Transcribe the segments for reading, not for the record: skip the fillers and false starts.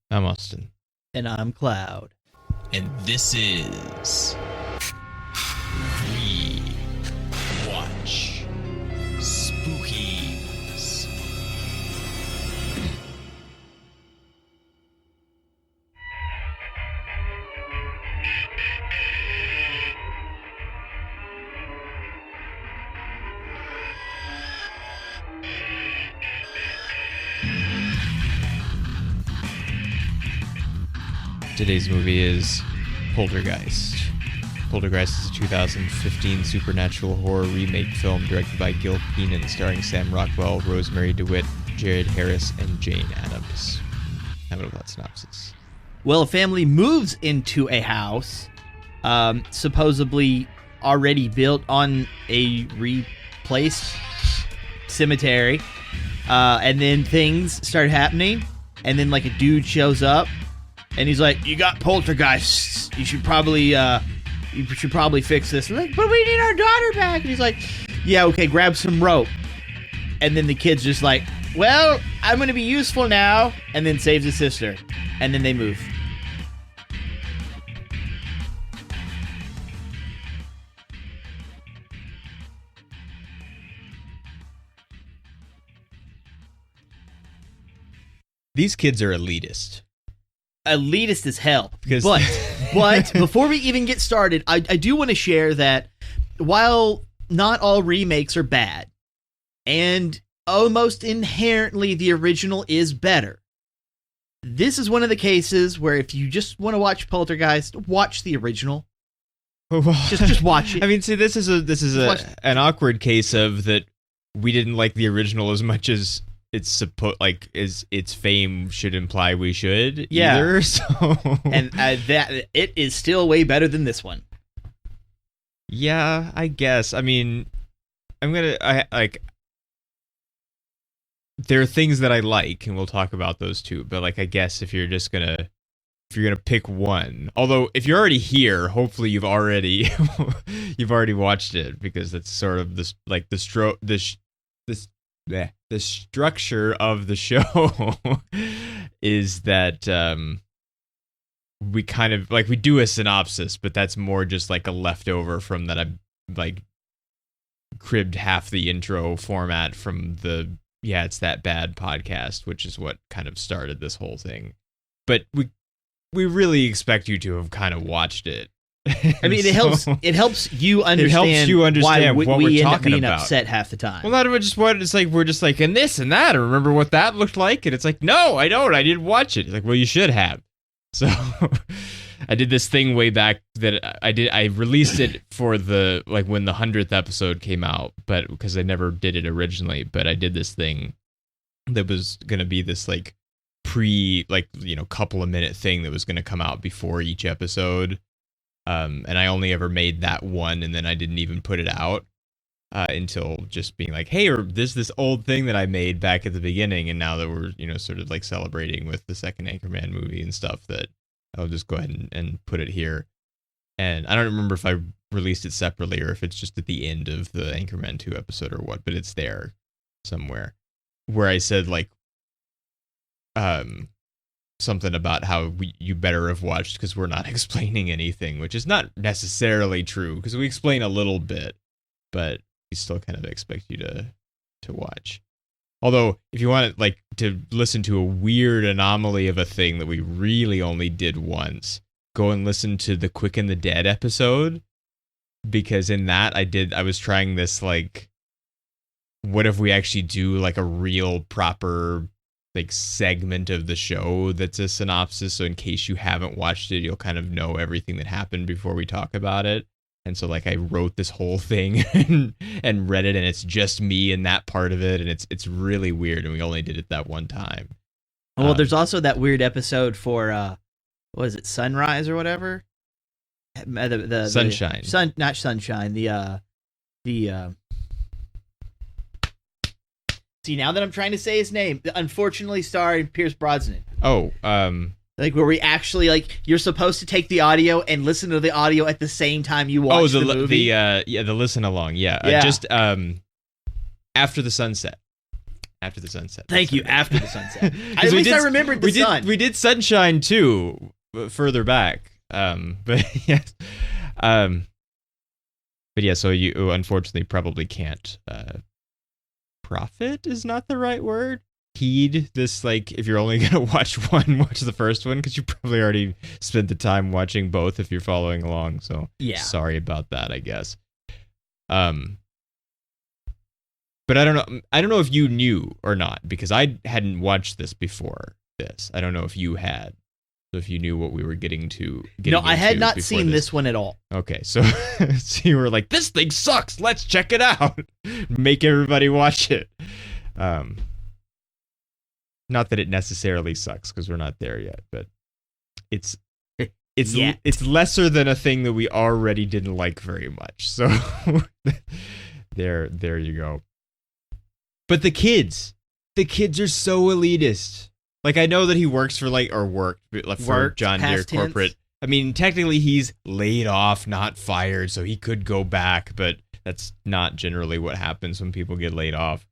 I'm Austin. And I'm Cloud. And this is We Watch Spookies. Today's movie is Poltergeist. Poltergeist is a 2015 supernatural horror remake film directed by Gil Keenan, starring Sam Rockwell, Rosemary DeWitt, Jared Harris, and Jane Adams. How about that synopsis? Well, a family moves into a house, supposedly already built on a replaced cemetery, and then things start happening, and then like a dude shows up, and he's like, "You got poltergeists. You should probably fix this." And like, "But we need our daughter back." And he's like, "Yeah, okay, grab some rope." And then the kid's just like, "Well, I'm gonna be useful now," and then saves his sister, and then they move. These kids are elitist. Elitist as hell. Because But before we even get started, I do want to share that while not all remakes are bad, and almost inherently the original is better, this is one of the cases where if you just want to watch Poltergeist, watch the original. Just watch it. I mean, see, this is an awkward case of that we didn't like the original as much as its its fame should imply we should. Yeah. Either, so And that it is still way better than this one. Yeah, I guess. I mean, there are things that I like, and we'll talk about those too. But like, I guess if you're gonna pick one, although if you're already here, hopefully you've already watched it, because that's sort of the structure of the show is that we kind of like, we do a synopsis, but that's more just like a leftover from that. I like cribbed half the intro format from the Yeah, It's That Bad podcast, which is what kind of started this whole thing. But we really expect you to have kind of watched it. I mean, it helps you understand why what we we're end up talking being about. upset half the time. Well, not even just what it's like. We're just like, and this and that. I remember what that looked like, and it's like, no, I don't. I didn't watch it. It's like, well, you should have. So I did this thing way back that I released it for the when the 100th episode came out, but because I never did it originally. But I did this thing that was gonna be this couple of minute thing that was gonna come out before each episode. And I only ever made that one, and then I didn't even put it out until just being like, hey, or this old thing that I made back at the beginning, and now that we're sort of like celebrating with the second Anchorman movie and stuff, that I'll just go ahead and put it here. And I don't remember if I released it separately or if it's just at the end of the Anchorman 2 episode or what, but it's there somewhere where I said something about how you better have watched because we're not explaining anything, which is not necessarily true because we explain a little bit, but we still kind of expect you to watch. Although, if you want to listen to a weird anomaly of a thing that we really only did once, go and listen to the Quick and the Dead episode, because in that I was trying this what if we actually do a real proper segment of the show that's a synopsis, so in case you haven't watched it, you'll kind of know everything that happened before we talk about it. And so I wrote this whole thing and read it, and it's just me in that part of it, and it's really weird, and we only did it that one time. Well, there's also that weird episode for what is it, Sunrise or whatever? The Sunshine. Not Sunshine. See, now that I'm trying to say his name, unfortunately starring Pierce Brosnan. Oh, where we actually you're supposed to take the audio and listen to the audio at the same time you watch the movie. The listen along, yeah. Yeah. Just After the Sunset. After the sunset. Thank you. After the sunset. At 'Cause least I remembered the sun. We did Sunshine too, further back. But yes. But yeah, so you unfortunately probably can't. Profit is not the right word. Heed this, like, if you're only gonna watch one, watch the first one, because you probably already spent the time watching both if you're following along. So Yeah. sorry about that, I guess. But I don't know if you knew or not, because I hadn't watched this before this. I don't know if you had. So if you knew what we were getting No, I had not seen this one at all. Okay, so so you were like, this thing sucks. Let's check it out. Make everybody watch it. Not that it necessarily sucks, because we're not there yet, but it's lesser than a thing that we already didn't like very much. So there you go. But the kids are so elitist. Like, I know that he works for for John Deere corporate. I mean, technically he's laid off, not fired, so he could go back, but that's not generally what happens when people get laid off.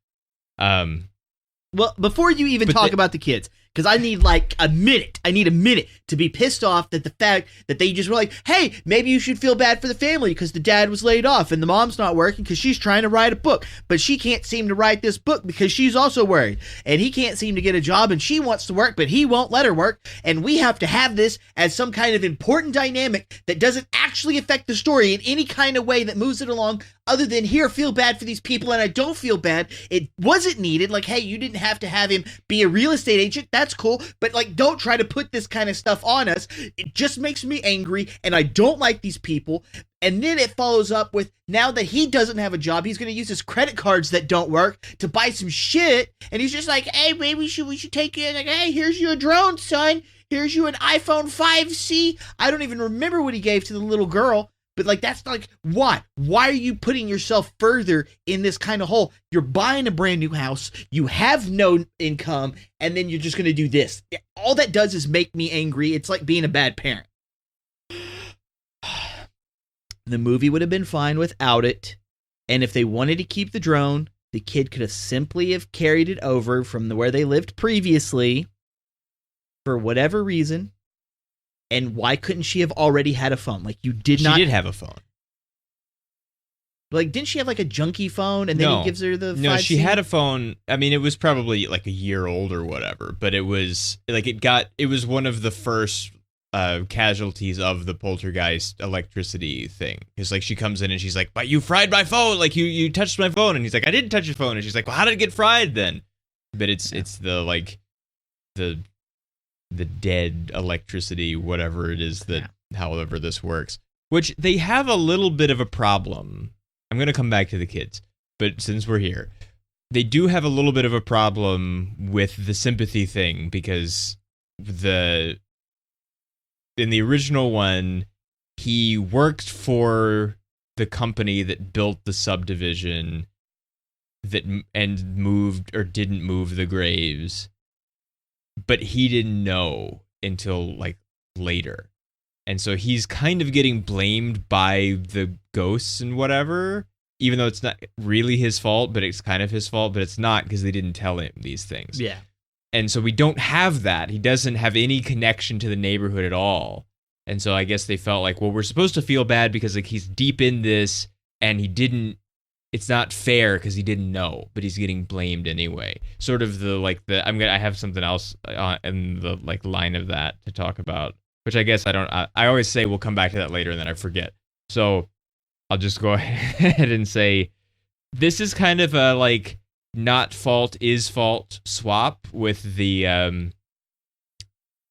Well, before you even talk about the kids, because I need like a minute. I need a minute to be pissed off that the fact that they just were like, hey, maybe you should feel bad for the family because the dad was laid off and the mom's not working because she's trying to write a book. But she can't seem to write this book because she's also worried. And he can't seem to get a job and she wants to work, but he won't let her work. And we have to have this as some kind of important dynamic that doesn't actually affect the story in any kind of way that moves it along other than here, feel bad for these people. And I don't feel bad. It wasn't needed. Like, hey, you didn't have to have him be a real estate agent. That's cool. But like, don't try to put this kind of stuff on us. It just makes me angry. And I don't like these people. And then it follows up with, now that he doesn't have a job, he's going to use his credit cards that don't work to buy some shit. And he's just like, hey, maybe we should take you. Like, hey, here's you a drone, son. Here's you an iPhone 5C. I don't even remember what he gave to the little girl. But like, that's like, why? Why are you putting yourself further in this kind of hole? You're buying a brand new house. You have no income. And then you're just going to do this. All that does is make me angry. It's like being a bad parent. The movie would have been fine without it. And if they wanted to keep the drone, the kid could have simply have carried it over from where they lived previously for whatever reason. And why couldn't she have already had a phone? Like, you did not. She did have a phone. Like, didn't she have like a junky phone? And then he gives her the 5C? No, she had a phone. I mean, it was probably like a year old or whatever, but it was like, it was one of the first casualties of the Poltergeist electricity thing. Because like, she comes in and she's like, but you fried my phone. Like, you touched my phone. And he's like, I didn't touch your phone. And she's like, well, how did it get fried then? But it's the like, the dead electricity, whatever it is that, however this works, which they have a little bit of a problem. I'm going to come back to the kids, but since we're here, they do have a little bit of a problem with the sympathy thing, because in the original one, he worked for the company that built the subdivision and moved or didn't move the graves. But he didn't know until like later. And so he's kind of getting blamed by the ghosts and whatever, even though it's not really his fault, but it's kind of his fault, but it's not, because they didn't tell him these things. Yeah. And so we don't have that. He doesn't have any connection to the neighborhood at all. And so I guess they felt like, well, we're supposed to feel bad because like he's deep in this and it's not fair because he didn't know, but he's getting blamed anyway. Sort of I have something else in the like line of that to talk about, which I guess I always say we'll come back to that later and then I forget. So I'll just go ahead and say this is kind of a like not fault is fault swap with the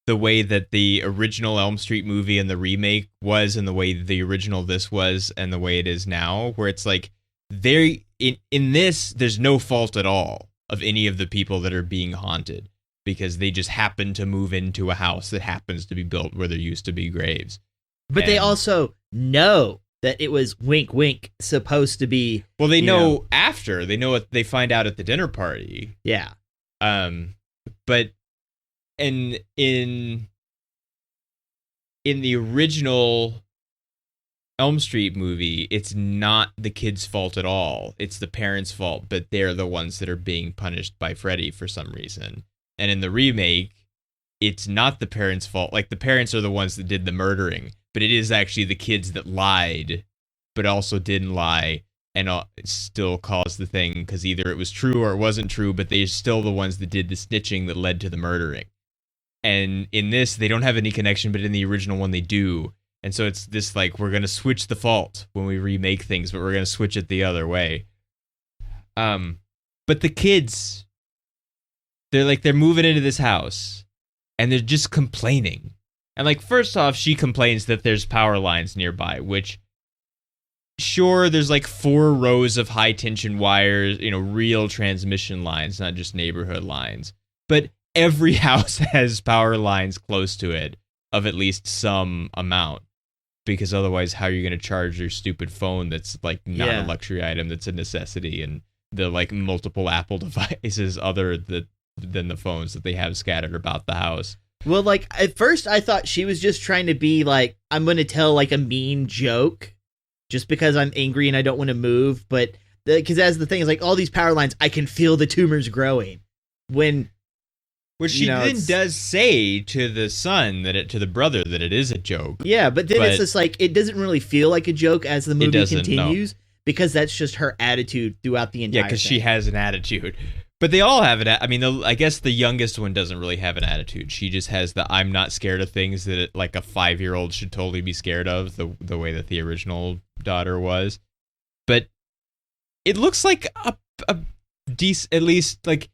way that the original Elm Street movie and the remake was, and the way the original this was, and the way it is now, where it's like, in this, there's no fault at all of any of the people that are being haunted, because they just happen to move into a house that happens to be built where there used to be graves. But they also know that it was wink, wink supposed to be. Well, they know after. They know what they find out at the dinner party. Yeah. But in the original Elm Street movie, it's not the kid's fault at all. It's the parents' fault, but they're the ones that are being punished by Freddy for some reason. And in the remake, it's not the parents' fault. Like, the parents are the ones that did the murdering, but it is actually the kids that lied, but also didn't lie, and still caused the thing, because either it was true or it wasn't true, but they're still the ones that did the snitching that led to the murdering. And in this, they don't have any connection, but in the original one, they do. And so it's this, like, we're going to switch the fault when we remake things, but we're going to switch it the other way. But the kids, they're moving into this house, and they're just complaining. And, like, first off, she complains that there's power lines nearby, which, sure, there's, like, 4 rows of high-tension wires, real transmission lines, not just neighborhood lines. But every house has power lines close to it of at least some amount. Because otherwise, how are you going to charge your stupid phone that's, like, not a luxury item, that's a necessity, and the, like, multiple Apple devices other than the phones that they have scattered about the house. Well, like, at first I thought she was just trying to be like, I'm going to tell, like, a mean joke just because I'm angry and I don't want to move. But because as the thing is, like, all these power lines, I can feel the tumors growing. Which she then does say to the son, to the brother, that it is a joke. Yeah, but then it's just like, it doesn't really feel like a joke as the movie continues, because that's just her attitude throughout the entire thing. Yeah, because she has an attitude. But they all have it. I mean, I guess the youngest one doesn't really have an attitude. She just has the I'm not scared of things that like a 5-year-old should totally be scared of, the way that the original daughter was. But it looks like a decent, at least, like,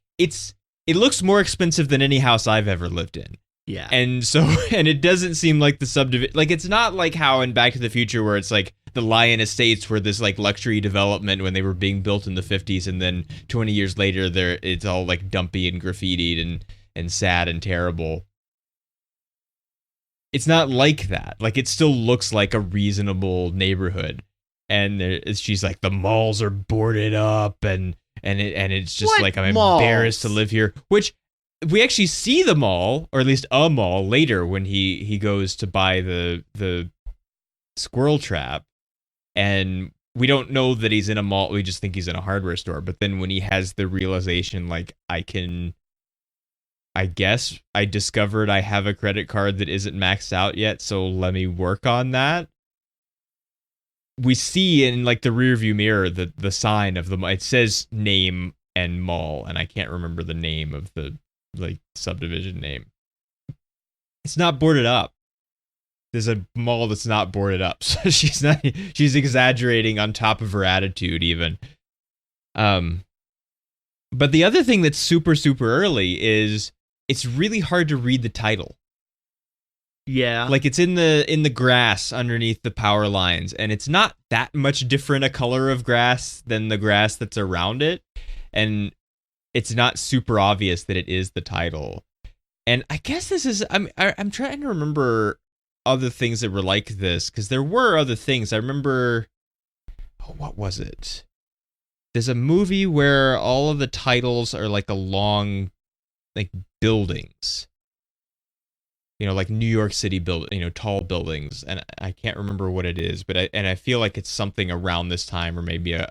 it looks more expensive than any house I've ever lived in. Yeah. And it doesn't seem like the subdivision, like, it's not like how in Back to the Future where it's like the Lion Estates were this, like, luxury development when they were being built in the 50s, and then 20 years later it's all, like, dumpy and graffitied and sad and terrible. It's not like that. Like, it still looks like a reasonable neighborhood. And she's like, the malls are boarded up, and it's just what like, I'm malls? embarrassed to live here. Which we actually see the mall, or at least a mall, later when he goes to buy the squirrel trap, and we don't know that he's in a mall. We just think he's in a hardware store. But then when he has the realization, like, I guess I discovered I have a credit card that isn't maxed out yet, so let me work on that. We see in, like, the rearview mirror the sign of it says name and mall, and I can't remember the name of the, like, subdivision name. It's not boarded up. There's a mall that's not boarded up, so she's exaggerating on top of her attitude even. But the other thing that's super, super early is it's really hard to read the title. Yeah. Like, it's in the grass underneath the power lines, and it's not that much different a color of grass than the grass that's around it, and it's not super obvious that it is the title. And I guess this is, I'm trying to remember other things that were like this, because there were other things. I remember, what was it? There's a movie where all of the titles are, like, along, like, buildings. Like New York City tall buildings, and I can't remember what it is, but I feel like it's something around this time, or maybe a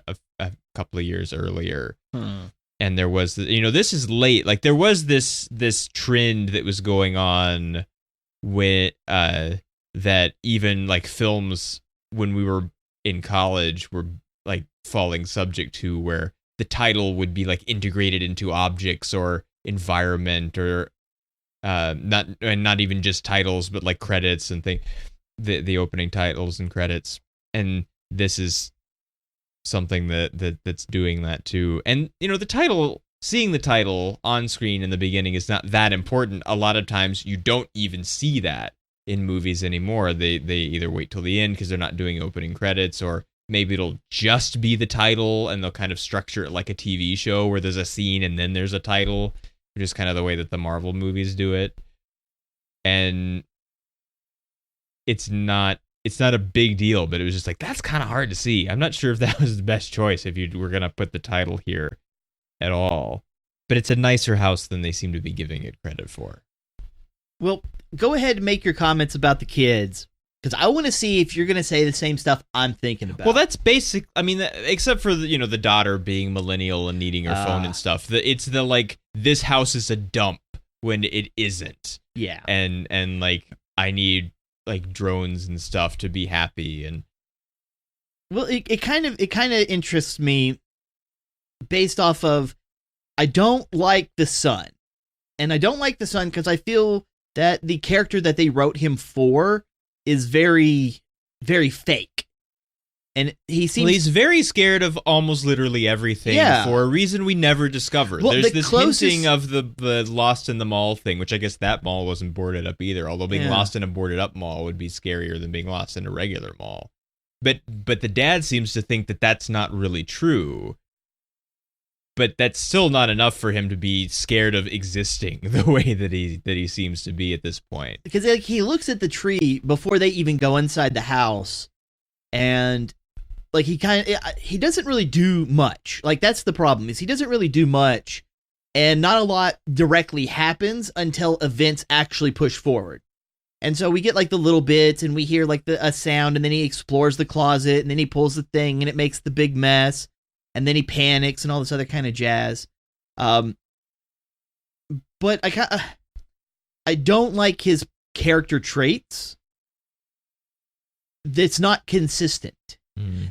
couple of years earlier. And there was, this is late. Like, there was this trend that was going on with that even, like, films when we were in college were, like, falling subject to, where the title would be, like, integrated into objects or environment, or not even just titles, but, like, credits and the opening titles and credits. And this is something that's doing that too. And the title, seeing the title on screen in the beginning is not that important. A lot of times you don't even see that in movies anymore. They either wait till the end because they're not doing opening credits, or maybe it'll just be the title and they'll kind of structure it like a TV show where there's a scene and then there's a title, which is kind of the way that the Marvel movies do it. And it's not a big deal, but it was just like, that's kind of hard to see. I'm not sure if that was the best choice if you were going to put the title here at all. But it's a nicer house than they seem to be giving it credit for. Well, go ahead and make your comments about the kids. Because I want to see if you're going to say the same stuff I'm thinking about. Well, that's basic. I mean, except for the daughter being millennial and needing her phone and stuff. It's the like this house is a dump when it isn't. Yeah. And like I need like drones and stuff to be happy and. Well, it kind of interests me based off of I don't like the son. And I don't like the son because I feel that the character that they wrote him for is very, very fake. And he's very scared of almost literally everything for a reason we never discovered. Well, There's this hinting of the Lost in the Mall thing, which I guess that mall wasn't boarded up either, although being lost in a boarded up mall would be scarier than being lost in a regular mall. But the dad seems to think that that's not really true. But that's still not enough for him to be scared of existing the way that he seems to be at this point. Because like he looks at the tree before they even go inside the house, and like he doesn't really do much. Like that's the problem, is he doesn't really do much, and not a lot directly happens until events actually push forward. And so we get like the little bits, and we hear like a sound, and then he explores the closet, and then he pulls the thing, and it makes the big mess. And then he panics and all this other kind of jazz. But I don't like his character traits. That's not consistent.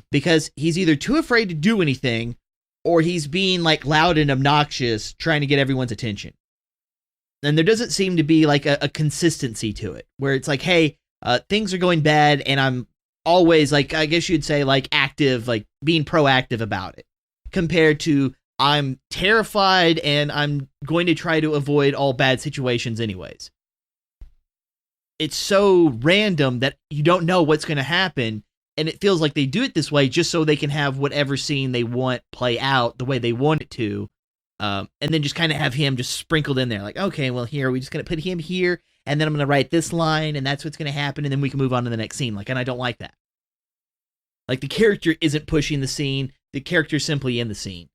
Because he's either too afraid to do anything, or he's being like loud and obnoxious trying to get everyone's attention. And there doesn't seem to be like a consistency to it, where it's like, hey, things are going bad, and I'm always like, I guess you'd say like active, like being proactive about it. Compared to I'm terrified and I'm going to try to avoid all bad situations anyways. It's so random that you don't know what's going to happen, and it feels like they do it this way just so they can have whatever scene they want play out the way they want it to, and then just kind of have him just sprinkled in there. Like, okay, well, here, we're just going to put him here, and then I'm going to write this line, and that's what's going to happen, and then we can move on to the next scene. Like, and I don't like that. Like, the character isn't pushing the scene. The character's simply in the scene.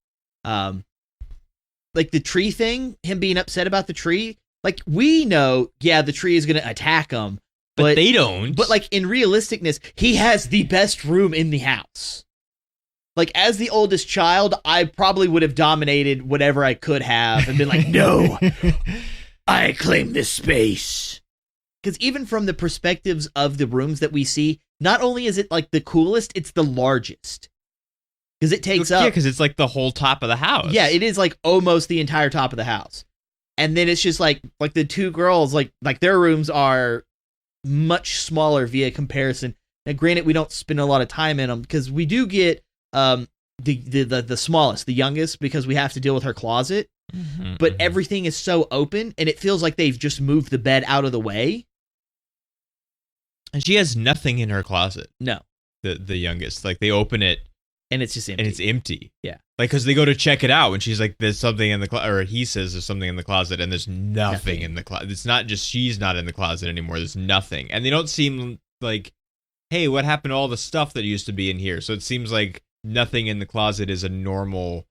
Like the tree thing, him being upset about the tree. Like we know, the tree is going to attack him. But they don't. But like in realisticness, he has the best room in the house. Like as the oldest child, I probably would have dominated whatever I could have and been like, no, I claim this space. Because even from the perspectives of the rooms that we see, not only is it like the coolest, it's the largest. Because it takes up... Yeah, because it's like the whole top of the house. Yeah, it is like almost the entire top of the house. And then it's just like the two girls, like their rooms are much smaller via comparison. Now, granted, we don't spend a lot of time in them because we do get the smallest, the youngest, because we have to deal with her closet. But everything is so open, and it feels like they've just moved the bed out of the way. And she has nothing in her closet. No. The youngest. Like, they open it. And it's just empty. And it's empty. Yeah. Like, because they go to check it out, and she's like, there's something in the closet, or he says there's something in the closet, and there's nothing in the closet. It's not just she's not in the closet anymore. There's nothing. And they don't seem like, hey, what happened to all the stuff that used to be in here? So it seems like nothing in the closet is a normal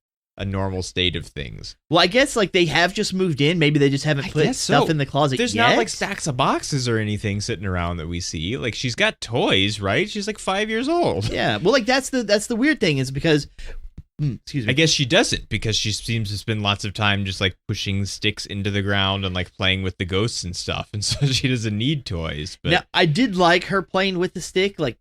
state of things. Well, I guess like they have just moved in. Maybe they just haven't put stuff in the closet There's yet. not like stacks of boxes or anything sitting around that we see. Like she's got toys, right? She's like 5 years old. Yeah. Well, like that's the weird thing is because, excuse me. I guess she doesn't because she seems to spend lots of time just like pushing sticks into the ground and like playing with the ghosts and stuff. And so she doesn't need toys. But now, I did like her playing with the stick, like,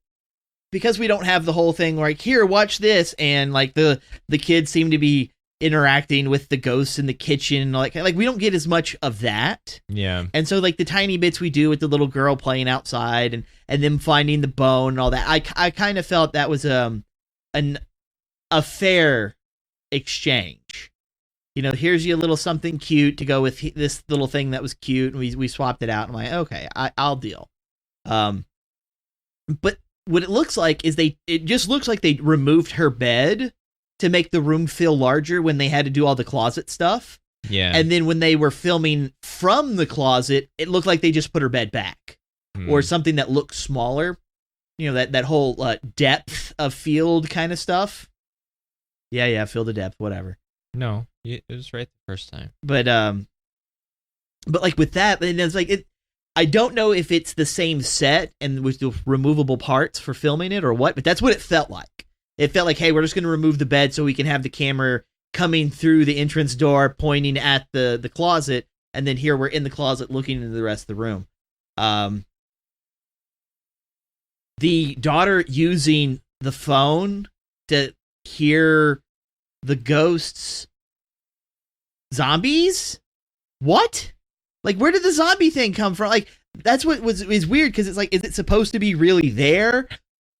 because we don't have the whole thing like, here, watch this, and like the kids seem to be interacting with the ghosts in the kitchen, like we don't get as much of that. Yeah. And so like the tiny bits we do with the little girl playing outside and them finding the bone and all that, I kind of felt that was a fair exchange. You know, here's you a little something cute to go with this little thing that was cute, and we swapped it out. I'm like, okay, I'll deal. But what it looks like is it just looks like they removed her bed to make the room feel larger when they had to do all the closet stuff. Yeah. And then when they were filming from the closet, it looked like they just put her bed back or something that looked smaller. You know, that whole depth of field kind of stuff. Yeah, field of depth, whatever. No, it was right the first time. But like with that, and it's like I don't know if it's the same set and with the removable parts for filming it or what, but that's what it felt like. It felt like, hey, we're just going to remove the bed so we can have the camera coming through the entrance door, pointing at the closet, and then here we're in the closet looking into the rest of the room. The daughter using the phone to hear the ghosts' zombies? What? Like, where did the zombie thing come from? Like, that's what is weird, because it's like, is it supposed to be really there?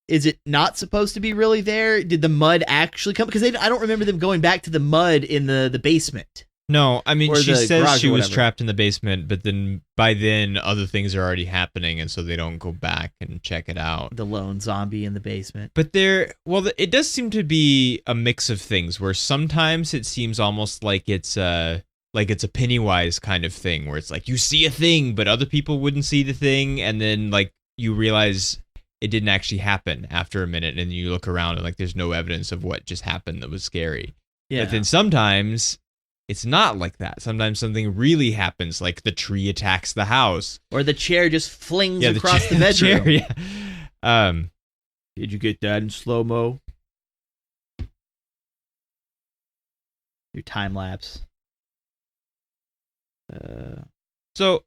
Is it not supposed to be really there? Did the mud actually come? Because I don't remember them going back to the mud in the basement. No, I mean, she says she was whatever. trapped in the basement, but then by then other things are already happening, and so they don't go back and check it out. The lone zombie in the basement. But it does seem to be a mix of things, where sometimes it seems almost like it's a Pennywise kind of thing, where it's like you see a thing, but other people wouldn't see the thing, and then like you realize it didn't actually happen after a minute, and you look around and like there's no evidence of what just happened that was scary. Yeah. But then sometimes it's not like that. Sometimes something really happens, like the tree attacks the house, or the chair just flings across the bedroom. Chair, Did you get that in slow-mo? Your time lapse. So,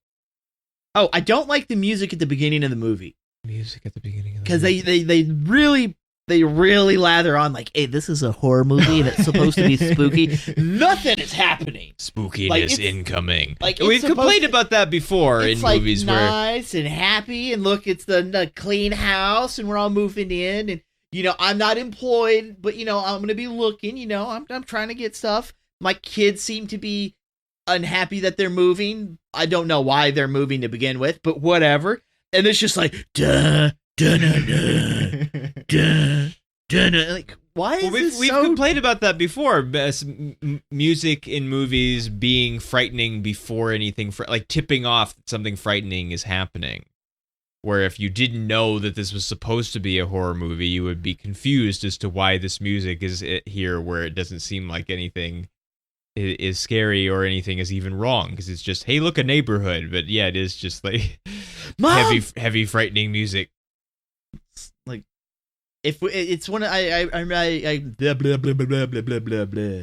I don't like the music at the beginning of the movie. Music at the beginning of the because movie. they really lather on like, hey, this is a horror movie and it's supposed to be spooky. Nothing is happening. Spookiness Like, incoming. like, We've it's complained supposed to- about that before in It's like movies where nice and happy, and look, it's the clean house, and we're all moving in, and I'm not employed, but I'm gonna be looking. I'm trying to get stuff. My kids seem to be unhappy that they're moving. I don't know why they're moving to begin with, but whatever. And it's just like duh, duh, duh, duh, duh, duh, duh. Like, why is this we've so? complained about that before. Music in movies being frightening before anything, like tipping off that something frightening is happening. Where if you didn't know that this was supposed to be a horror movie, you would be confused as to why this music is here, where it doesn't seem like anything is scary or anything is even wrong, because it's just, hey, look, a neighborhood. But yeah, it is just like Mom! heavy frightening music. Like, if it's one, I blah, blah, blah, blah, blah, blah, blah, blah.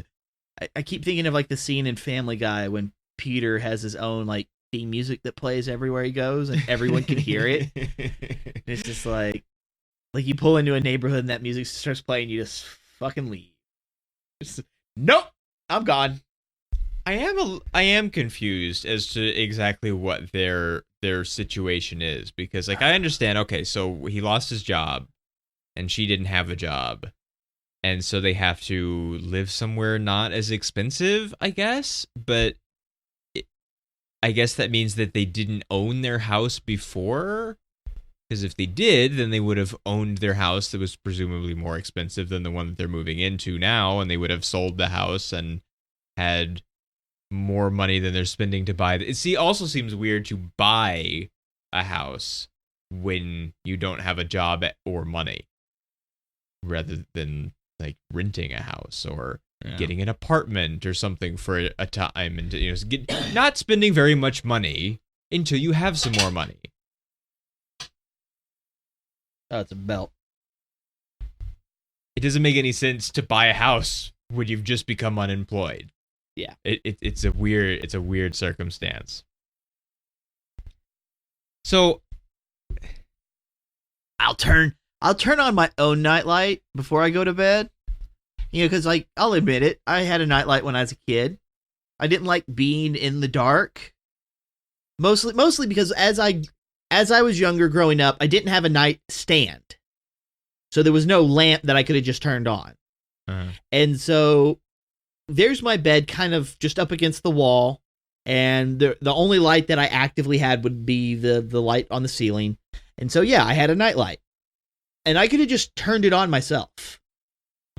I keep thinking of like the scene in Family Guy when Peter has his own like theme music that plays everywhere he goes and everyone can hear it. And it's just like you pull into a neighborhood and that music starts playing, you just fucking leave. Nope, I'm gone. I am confused as to exactly what their situation is, because like I understand, okay, so he lost his job and she didn't have a job, and so they have to live somewhere not as expensive, I guess, but I guess that means that they didn't own their house before, because if they did, then they would have owned their house that was presumably more expensive than the one that they're moving into now, and they would have sold the house and had more money than they're spending to buy. It also seems weird to buy a house when you don't have a job or money, rather than like renting a house or getting an apartment or something for a time, and not spending very much money until you have some more money. Oh, it's a belt. It doesn't make any sense to buy a house when you've just become unemployed. Yeah. It's a weird circumstance. So I'll turn on my own nightlight before I go to bed. Because like, I'll admit it, I had a nightlight when I was a kid. I didn't like being in the dark. Mostly because as I was younger growing up, I didn't have a nightstand. So there was no lamp that I could have just turned on. Uh-huh. And so there's my bed kind of just up against the wall, and the only light that I actively had would be the light on the ceiling. And so yeah, I had a nightlight. And I could have just turned it on myself.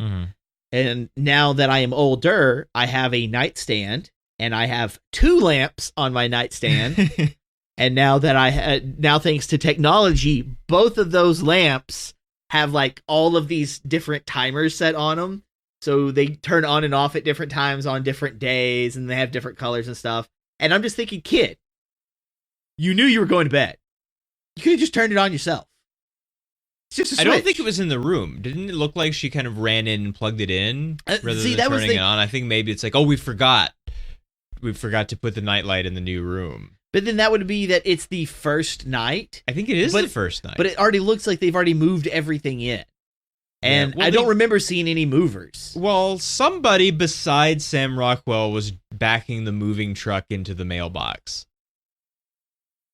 Mm-hmm. And now that I am older, I have a nightstand, and I have 2 lamps on my nightstand. And now that now thanks to technology, both of those lamps have like all of these different timers set on them. So they turn on and off at different times on different days, and they have different colors and stuff. And I'm just thinking, kid, You knew you were going to bed. You could have just turned it on yourself. It's just a switch. I don't think it was in the room. Didn't it look like she kind of ran in and plugged it in rather than turning it on? I think maybe it's like, oh, we forgot. We forgot to put the nightlight in the new room. But then that would be that it's the first night. I think it is the first night. But it already looks like they've already moved everything in. And I don't remember seeing any movers. Well, somebody besides Sam Rockwell was backing the moving truck into the mailbox.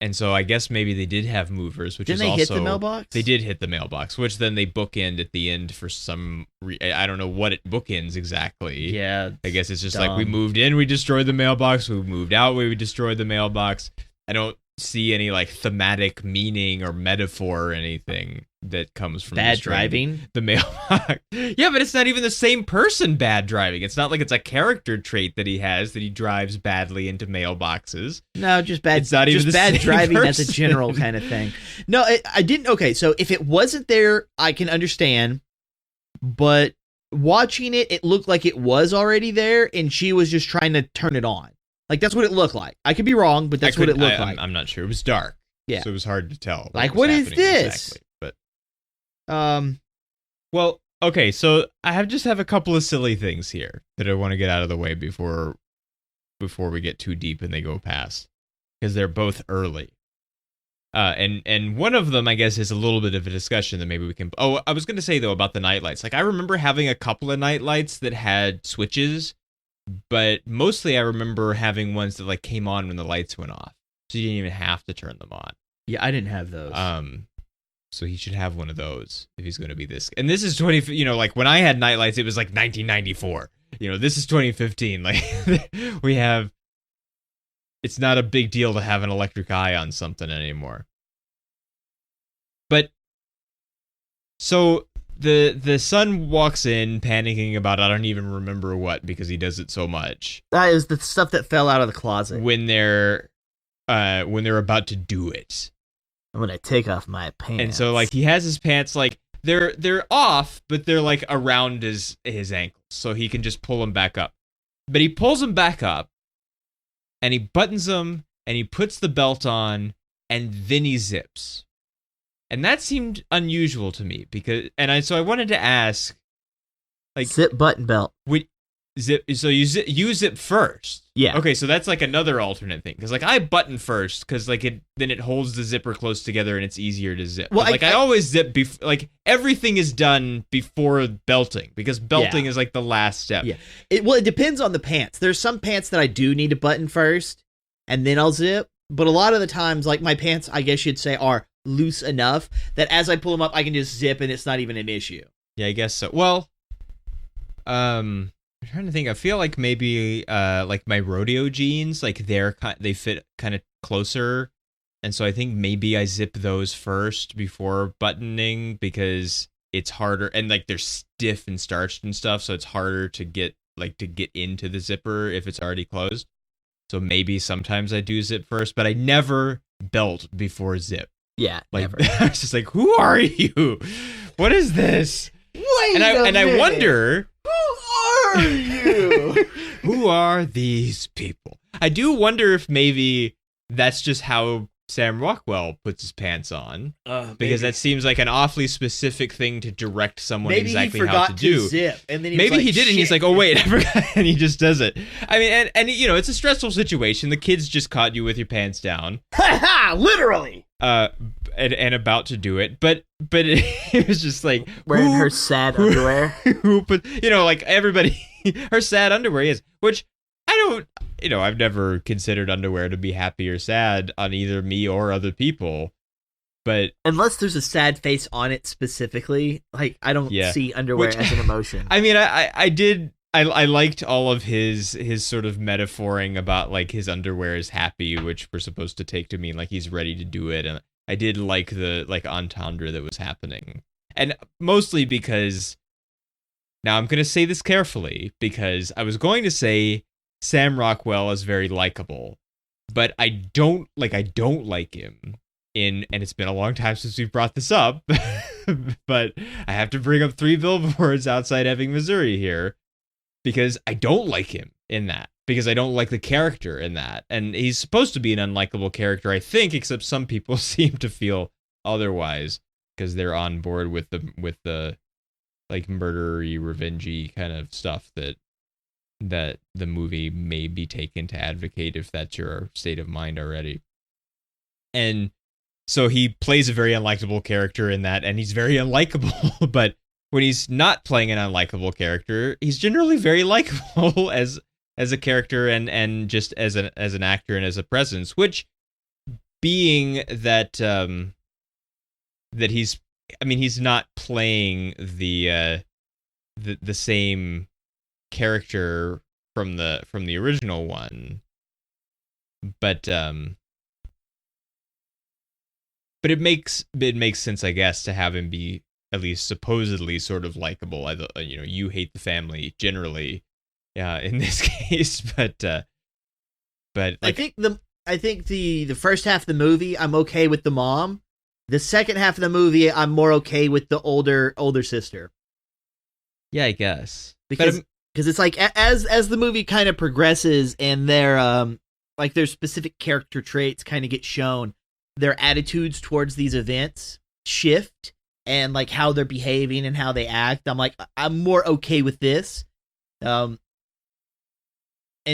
And so I guess maybe they did have movers, which Didn't is also... Didn't they hit the mailbox? They did hit the mailbox, which then they bookend at the end for some... I don't know what it bookends exactly. Yeah. I guess it's just dumb. like, we moved in, we destroyed the mailbox. We moved out, we destroyed the mailbox. I don't see any like thematic meaning or metaphor or anything that comes from bad driving the mailbox. Yeah, but it's not even the same person bad driving. It's not like it's a character trait that he has that he drives badly into mailboxes. No, just bad. It's not even just the bad same driving. person. That's a general kind of thing. No, I didn't. Okay, so if it wasn't there, I can understand. But watching it, it looked like it was already there, and she was just trying to turn it on. Like, that's what it looked like. I could be wrong, but that's what it looked like. I'm not sure. It was dark. Yeah. So it was hard to tell. Like, what is this? Exactly. But, well, okay, so I just have a couple of silly things here that I want to get out of the way before we get too deep and they go past. Because they're both early. And one of them, I guess, is a little bit of a discussion that maybe we can... Oh, I was going to say, though, about the nightlights. Like, I remember having a couple of nightlights that had switches, but mostly I remember having ones that like came on when the lights went off, so you didn't even have to turn them on. Yeah, I didn't have those. So he should have one of those if he's going to be this. And this is 20. You know, like when I had nightlights, it was like 1994. You know, this is 2015. Like we have. It's not a big deal to have an electric eye on something anymore. But so. The son walks in panicking about I don't even remember what because he does it so much. That is the stuff that fell out of the closet. When they're about to do it. I'm gonna take off my pants. And so like he has his pants like they're off, but they're like around his ankles, so he can just pull them back up. But he pulls them back up and he buttons them and he puts the belt on and then he zips. And that seemed unusual to me so I wanted to ask, like, zip button belt. So you zip first. Yeah. Okay, so that's like another alternate thing because like I button first because like then it holds the zipper close together and it's easier to zip. Well, I always zip like everything is done before belting because belting is like the last step. Yeah. It depends on the pants. There's some pants that I do need to button first and then I'll zip. But a lot of the times, like my pants, I guess you'd say, are loose enough that as I pull them up, I can just zip and it's not even an issue. Yeah, I guess so. Well, I'm trying to think. I feel like maybe like my rodeo jeans, like they fit kind of closer, and so I think maybe I zip those first before buttoning because it's harder and like they're stiff and starched and stuff, so it's harder to get into the zipper if it's already closed. So maybe sometimes I do zip first, but I never belt before zip. Yeah, like never. I was just like, who are you? What is this? Wait I wonder, who are you? Who are these people? I do wonder if maybe that's just how Sam Rockwell puts his pants on, because that seems like an awfully specific thing to direct someone exactly how to do. Zip, and then maybe like, he did, and he's like, "Oh wait, I forgot," and he just does it. I mean, and you know, it's a stressful situation. The kids just caught you with your pants down, literally. And about to do it, but it was just like wearing her sad underwear. Who put, you know, like everybody, her sad underwear is, which I don't, you know, I've never considered underwear to be happy or sad on either me or other people, but unless there's a sad face on it specifically, like I don't see underwear as an emotion. I mean, I liked all of his sort of metaphoring about like his underwear is happy, which we're supposed to take to mean like he's ready to do it, and I did like the like entendre that was happening, and mostly because now I'm gonna say this carefully because I was going to say Sam Rockwell is very likable, but I don't like him and it's been a long time since we've brought this up, but I have to bring up 3 Billboards Outside Ebbing, Missouri here because I don't like him in that. because I don't like the character in that. And he's supposed to be an unlikable character, I think, except some people seem to feel otherwise because they're on board with the like murdery, revengey kind of stuff that the movie may be taken to advocate if that's your state of mind already. And so he plays a very unlikable character in that, and he's very unlikable, but when he's not playing an unlikable character, he's generally very likable as a character and just as an actor and as a presence, which being that that he's not playing the same character from the original one, but it makes sense, I guess, to have him be at least supposedly sort of likable. You hate the family generally, in this case, but like, I think the first half of the movie I'm okay with the mom. The second half of the movie I'm more okay with the older sister. Yeah, I guess because it's like as the movie kind of progresses and their specific character traits kind of get shown, their attitudes towards these events shift and like how they're behaving and how they act. I'm more okay with this. And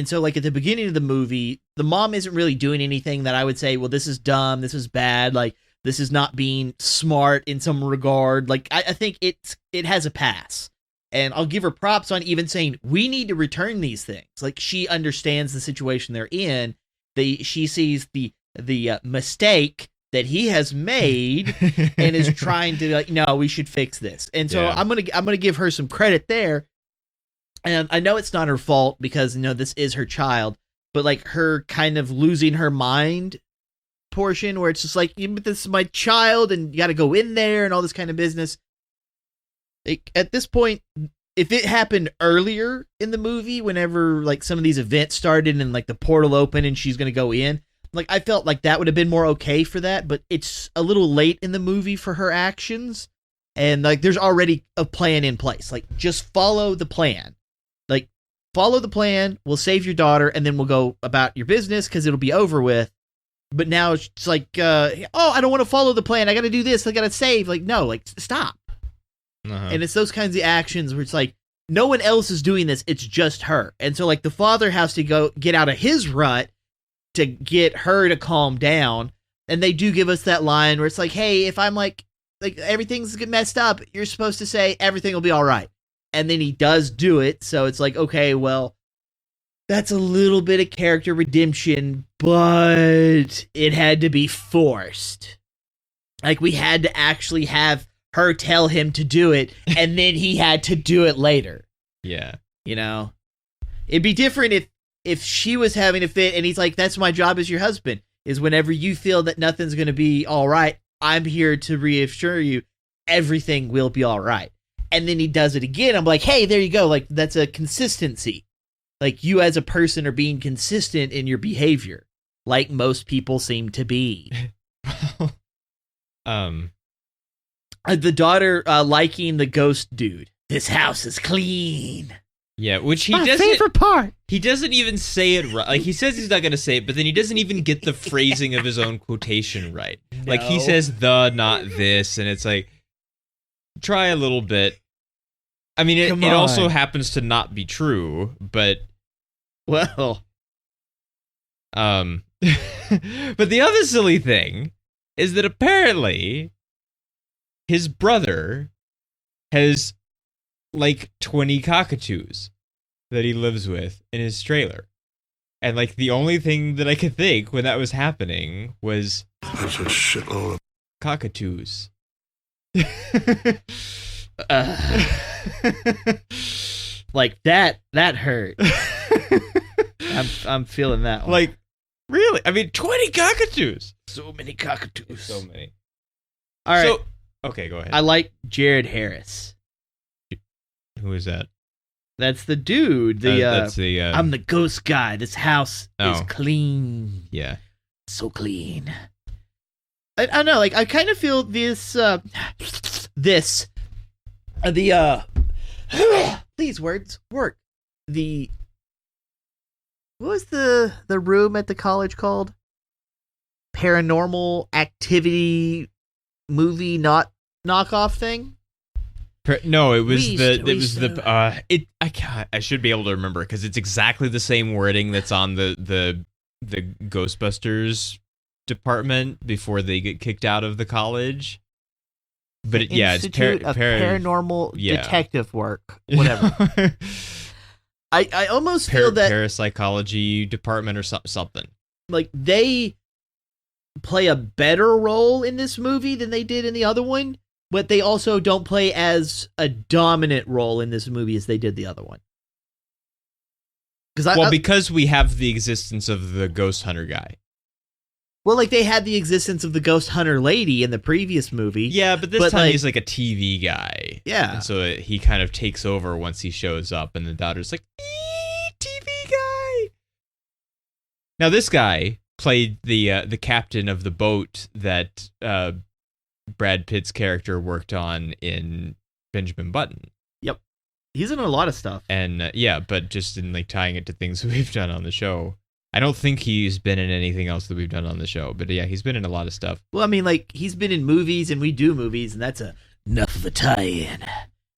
so like at the beginning of the movie, the mom isn't really doing anything that I would say, well, this is dumb, this is bad, like this is not being smart in some regard. Like I think it has a pass. And I'll give her props on even saying we need to return these things. Like she understands the situation they're in. She sees the mistake that he has made and is trying to like, no, we should fix this. And so I'm gonna give her some credit there. And I know it's not her fault because this is her child, but like her kind of losing her mind portion where it's just like, but this is my child and you got to go in there and all this kind of business. Like, at this point, if it happened earlier in the movie, whenever like some of these events started and like the portal opened and she's going to go in, like I felt like that would have been more okay for that, but it's a little late in the movie for her actions. And like, there's already a plan in place. Like just follow the plan. Like follow the plan. We'll save your daughter and then we'll go about your business because it'll be over with. But now it's like, I don't want to follow the plan. I got to do this. I got to save. Like, no, like stop. Uh-huh. And it's those kinds of actions where it's like, no one else is doing this. It's just her. And so like the father has to go get out of his rut to get her to calm down. And they do give us that line where it's like, hey, if I'm like everything's messed up, you're supposed to say everything will be all right. And then he does do it. So it's like, okay, well, that's a little bit of character redemption, but it had to be forced. Like we had to actually have her tell him to do it, and then he had to do it later. Yeah. It'd be different if she was having a fit and he's like, that's my job as your husband, is whenever you feel that nothing's going to be all right, I'm here to reassure you everything will be all right. And then he does it again. I'm like, hey, there you go. Like that's a consistency. Like you as a person are being consistent in your behavior, like most people seem to be. The daughter liking the ghost dude. This house is clean. Yeah, which he My doesn't. favorite part. He doesn't even say it right. Like he says he's not gonna say it, but then he doesn't even get the phrasing of his own quotation right. No. Like he says the, not this, and it's like, try a little bit. I mean, it also happens to not be true, but well, but the other silly thing is that apparently his brother has like 20 cockatoos that he lives with in his trailer. And like the only thing that I could think when that was happening was that's a shitload of cockatoos. Like that hurt. I'm feeling that one. Like, really? I mean, 20 cockatoos. So many cockatoos. So many. All right. So, okay, go ahead. I like Jared Harris. Who is that? That's the dude. That's the. I'm the ghost guy. This house is clean. Yeah. So clean. I know. Like I kind of feel this. These words work. The what was the room at the college called? Paranormal Activity movie knockoff thing? No, it was I should be able to remember because it's exactly the same wording that's on the Ghostbusters department before they get kicked out of the college. But it's paranormal detective work, whatever. I almost feel that parapsychology department or something. Like they play a better role in this movie than they did in the other one, but they also don't play as a dominant role in this movie as they did the other one. Because we have the existence of the ghost hunter guy. Well, like they had the existence of the ghost hunter lady in the previous movie. Yeah, but this time he's like a TV guy. Yeah. And so he kind of takes over once he shows up, and the daughter's like, TV guy. Now this guy played the captain of the boat that Brad Pitt's character worked on in Benjamin Button. Yep. He's in a lot of stuff. And but just in like tying it to things we've done on the show. I don't think he's been in anything else that we've done on the show, but yeah, he's been in a lot of stuff. Well, I mean, like, he's been in movies, and we do movies, and that's enough of a tie-in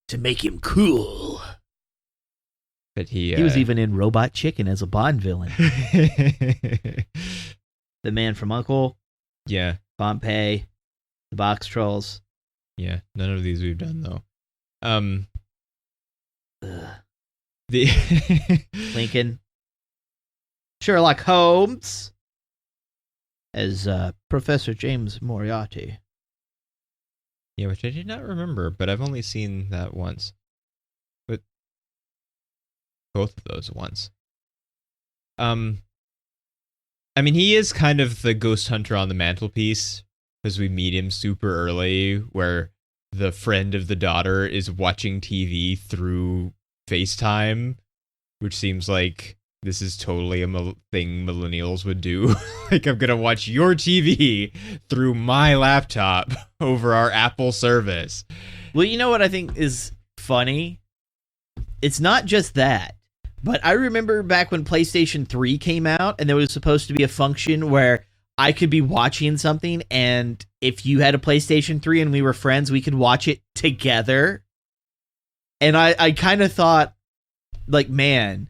to make him cool. But he was even in Robot Chicken as a Bond villain. The Man from U.N.C.L.E. Yeah. Pompeii. The Box Trolls. Yeah, none of these we've done, though. Lincoln. Sherlock Holmes as Professor James Moriarty. Yeah, which I did not remember, but I've only seen that once. But both of those once. I mean, he is kind of the ghost hunter on the mantelpiece, because we meet him super early, where the friend of the daughter is watching TV through FaceTime, which seems like this is totally a thing millennials would do. Like, I'm going to watch your TV through my laptop over our Apple service. Well, you know what I think is funny? It's not just that, but I remember back when PlayStation 3 came out and there was supposed to be a function where I could be watching something, and if you had a PlayStation 3 and we were friends, we could watch it together. And I kind of thought, like, man,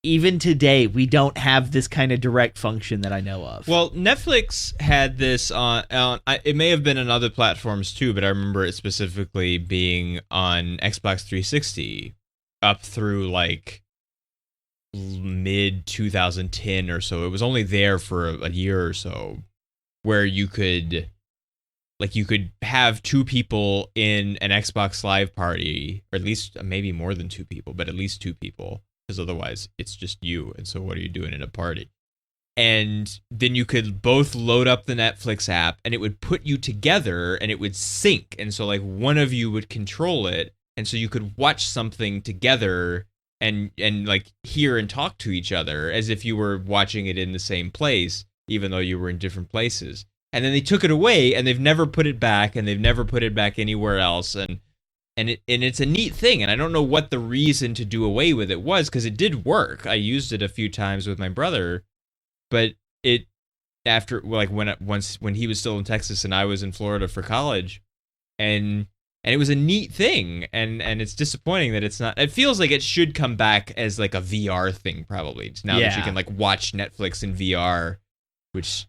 even today, we don't have this kind of direct function that I know of. Well, Netflix had this on it may have been on other platforms too, but I remember it specifically being on Xbox 360 up through like mid 2010 or so. It was only there for a year or so, where you could have two people in an Xbox Live party, or at least maybe more than two people, but at least two people. Because otherwise it's just you, and so what are you doing in a party? And then you could both load up the Netflix app, and it would put you together, and it would sync, and so like one of you would control it, and so you could watch something together and like hear and talk to each other as if you were watching it in the same place, even though you were in different places. And then they took it away, and they've never put it back, and they've never put it back anywhere else, and it's a neat thing, and I don't know what the reason to do away with it was, because it did work. I used it a few times with my brother, but it after like when he was still in Texas and I was in Florida for college, and it was a neat thing, and it's disappointing that it's not. It feels like it should come back as like a VR thing, probably now that you can like watch Netflix in VR, which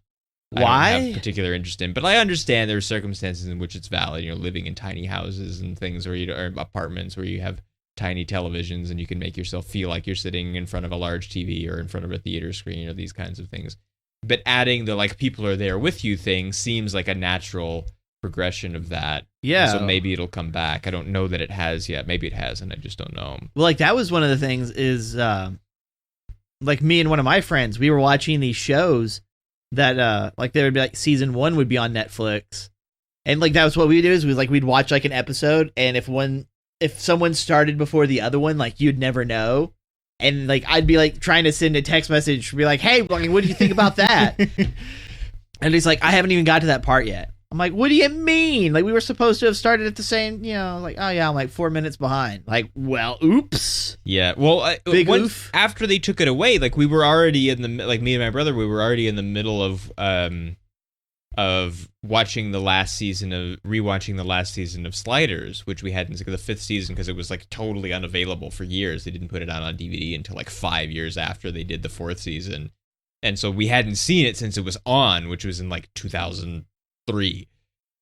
I don't have particular interest in, but I understand there are circumstances in which it's valid. You know, living in tiny houses and things, or apartments where you have tiny televisions and you can make yourself feel like you're sitting in front of a large TV or in front of a theater screen or these kinds of things. But adding the like people are there with you thing seems like a natural progression of that. Yeah. And so maybe it'll come back. I don't know that it has yet. Maybe it has, and I just don't know. Well, like that was one of the things is like me and one of my friends, we were watching these shows that like there would be like season 1 would be on Netflix, and like that was what we do is we'd watch like an episode, and if someone started before the other one, like you'd never know, and like I'd be like trying to send a text message, be like, hey, what do you think about that? And he's like, I haven't even got to that part yet. I'm like, what do you mean? Like we were supposed to have started at the same, like, oh yeah, I'm like 4 minutes behind. Like, well, oops. Yeah, well, Big oof. after they took it away, like we were already in the me and my brother, we were already in the middle of rewatching the last season of Sliders, which we had in the fifth season because it was like totally unavailable for years. They didn't put it out on DVD until like 5 years after they did the fourth season, and so we hadn't seen it since it was on, which was in like 2003.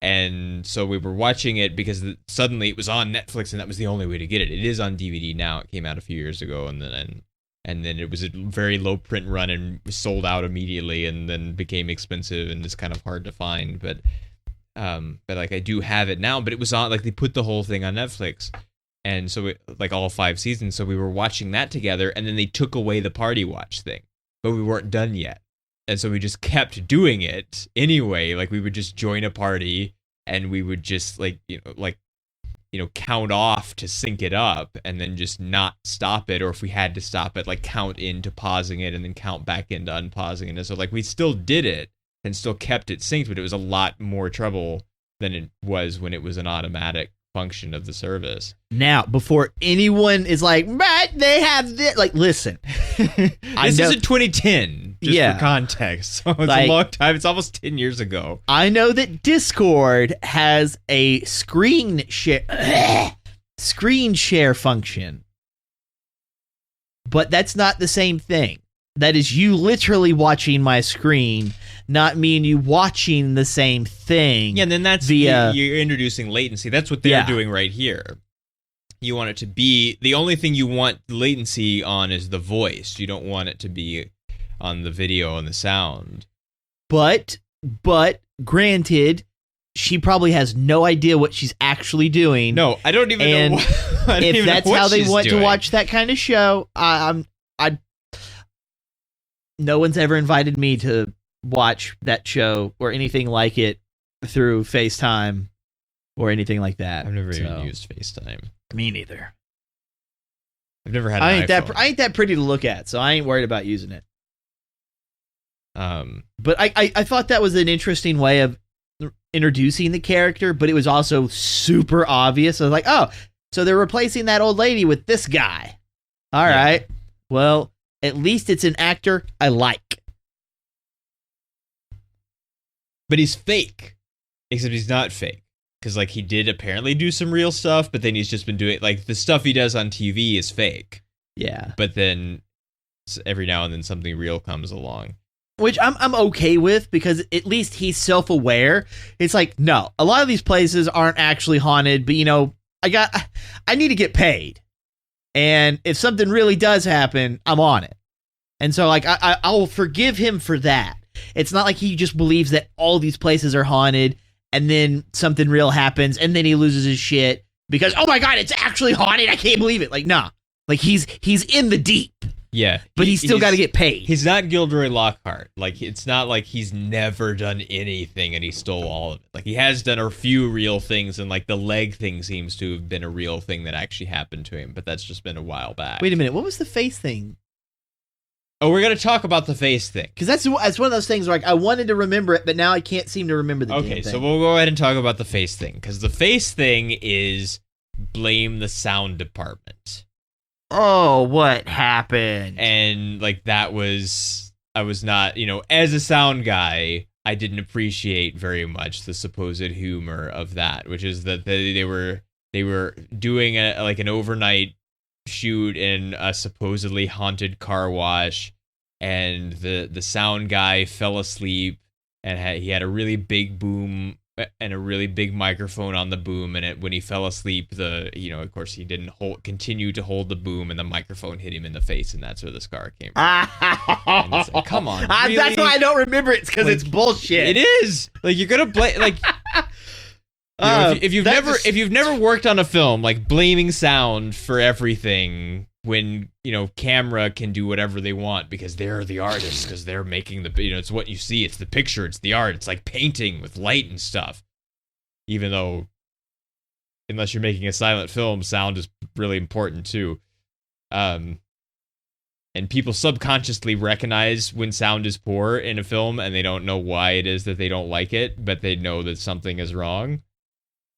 And so we were watching it because suddenly it was on Netflix, and that was the only way to get it. It is on DVD now. It came out a few years ago, and then it was a very low print run and sold out immediately, and then became expensive and it's kind of hard to find. But like I do have it now. But it was on, like, they put the whole thing on Netflix, and so like all 5 seasons. So we were watching that together, and then they took away the party watch thing, but we weren't done yet. And so we just kept doing it anyway. Like we would just join a party and we would just count off to sync it up and then just not stop it. Or if we had to stop it, like count into pausing it and then count back into unpausing it. And so like we still did it and still kept it synced, but it was a lot more trouble than it was when it was an automatic function of the service. Now, before anyone is like, but they have this, like, listen. This is in 2010, just for context. So it's a long time. It's almost 10 years ago. I know that Discord has a screen share function, but that's not the same thing. That is you literally watching my screen, not me and you watching the same thing. Yeah, and then that's via you're introducing latency. That's what they're doing right here. You want it to be, the only thing you want latency on is the voice. You don't want it to be on the video and the sound. But granted, she probably has no idea what she's actually doing. No, I don't even know. If that's how they want to watch that kind of show, no one's ever invited me to watch that show or anything like it through FaceTime or anything like that. I've never even used FaceTime. Me neither. I've never had an iPhone. I ain't that pretty to look at, so I ain't worried about using it. But I thought that was an interesting way of introducing the character, but it was also super obvious. I was like, oh, so they're replacing that old lady with this guy. All right. Well, at least it's an actor I like. But he's fake. Except he's not fake. Because, like, he did apparently do some real stuff, but then he's just been doing, like, the stuff he does on TV is fake. Yeah. But then every now and then something real comes along. Which I'm okay with, because at least he's self-aware. It's like, no, a lot of these places aren't actually haunted, but, you know, I need to get paid. And if something really does happen, I'm on it. And so, like, I'll forgive him for that. It's not like he just believes that all these places are haunted, and then something real happens, and then he loses his shit because, oh my God, it's actually haunted. I can't believe it. Like, nah. Like, he's in the deep. Yeah. But he's still got to get paid. He's not Gilderoy Lockhart. Like, it's not like he's never done anything and he stole all of it. Like, he has done a few real things, and, like, the leg thing seems to have been a real thing that actually happened to him, but that's just been a while back. Wait a minute. What was the face thing? Oh, we're going to talk about the face thing. Because that's one of those things where, like, I wanted to remember it, but now I can't seem to remember the damn thing. Okay, so we'll go ahead and talk about the face thing. Because the face thing is blame the sound department. Oh, what happened? And, like, I was not, as a sound guy, I didn't appreciate very much the supposed humor of that, which is that they were doing an overnight shoot in a supposedly haunted car wash, and the sound guy fell asleep, and he had a really big boom and a really big microphone on the boom, and when he fell asleep, of course he didn't continue to hold the boom, and the microphone hit him in the face, and that's where the scar came from. And it's like, come on, really? That's why I don't remember it, because it's bullshit. It is. Like, you're gonna blame, like, if you've never worked on a film, like, blaming sound for everything when camera can do whatever they want because they're the artists, because they're making it's what you see, it's the picture, it's the art, it's like painting with light and stuff. Even though, unless you're making a silent film, sound is really important too. And people subconsciously recognize when sound is poor in a film, and they don't know why it is that they don't like it, but they know that something is wrong.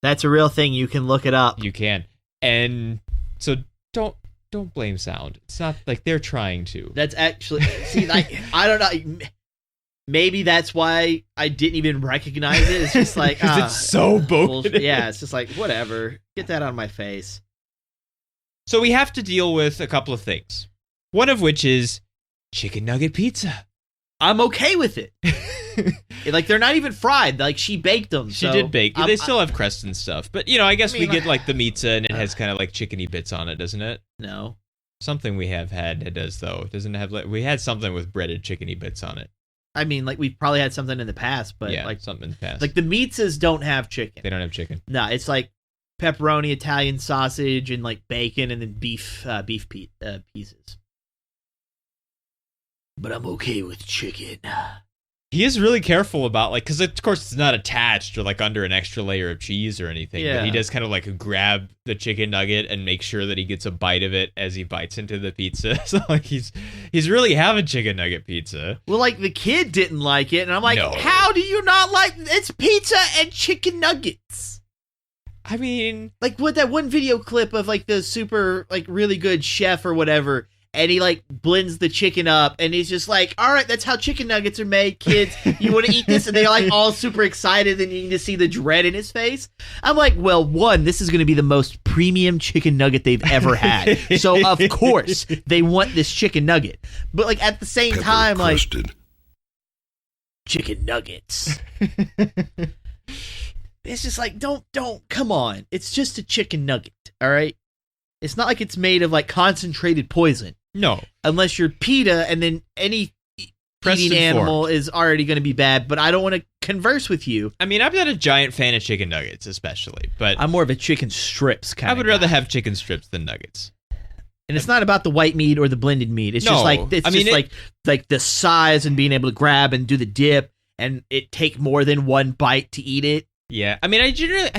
That's a real thing. You can look it up. You can. And so don't blame sound. It's not like they're trying to. That's actually I don't know. Maybe that's why I didn't even recognize it. It's just like because it's so bullshit. Yeah, it's just like whatever. Get that out of my face. So we have to deal with a couple of things. One of which is chicken nugget pizza. I'm okay with it. Like they're not even fried. Like she baked them. She did bake. They still have crust and stuff. But I guess we get like the pizza and it has kind of like chickeny bits on it, doesn't it? No. Something we have had it does though. It doesn't have we had something with breaded chickeny bits on it. I mean, like we've probably had something in the past, but yeah, like something in the past. Like the pizzas don't have chicken. They don't have chicken. No, it's like pepperoni, Italian sausage, and like bacon, and then beef pieces. But I'm okay with chicken. He is really careful about because of course it's not attached or like under an extra layer of cheese or anything. Yeah. But he does kind of like grab the chicken nugget and make sure that he gets a bite of it as he bites into the pizza. So like he's really having chicken nugget pizza. Well, like the kid didn't like it, and I'm like, No. How do you not like it's pizza and chicken nuggets? I mean, Like what that one video clip of like the super like really good chef or whatever. And he like blends the chicken up, and he's just like, "All right, that's how chicken nuggets are made, kids. You want to eat this?" And they're like all super excited, and you can just see the dread in his face. I'm like, "Well, one, this is going to be the most premium chicken nugget they've ever had, so of course they want this chicken nugget." But like at the same time, crusted. like chicken nuggets. It's just like don't come on. It's just a chicken nugget, all right. It's not like it's made of like concentrated poison. no. Unless you're PETA, and then any eating animal is already going to be bad. But I don't want to converse with you. I mean, I'm not a giant fan of chicken nuggets, especially, but I'm more of a chicken strips kind I of would rather have chicken strips than nuggets. And it's not about the white meat or the blended meat. It's just No. like I mean, like the size and being able to grab and do the dip, and it take more than one bite to eat it. Yeah, I mean, I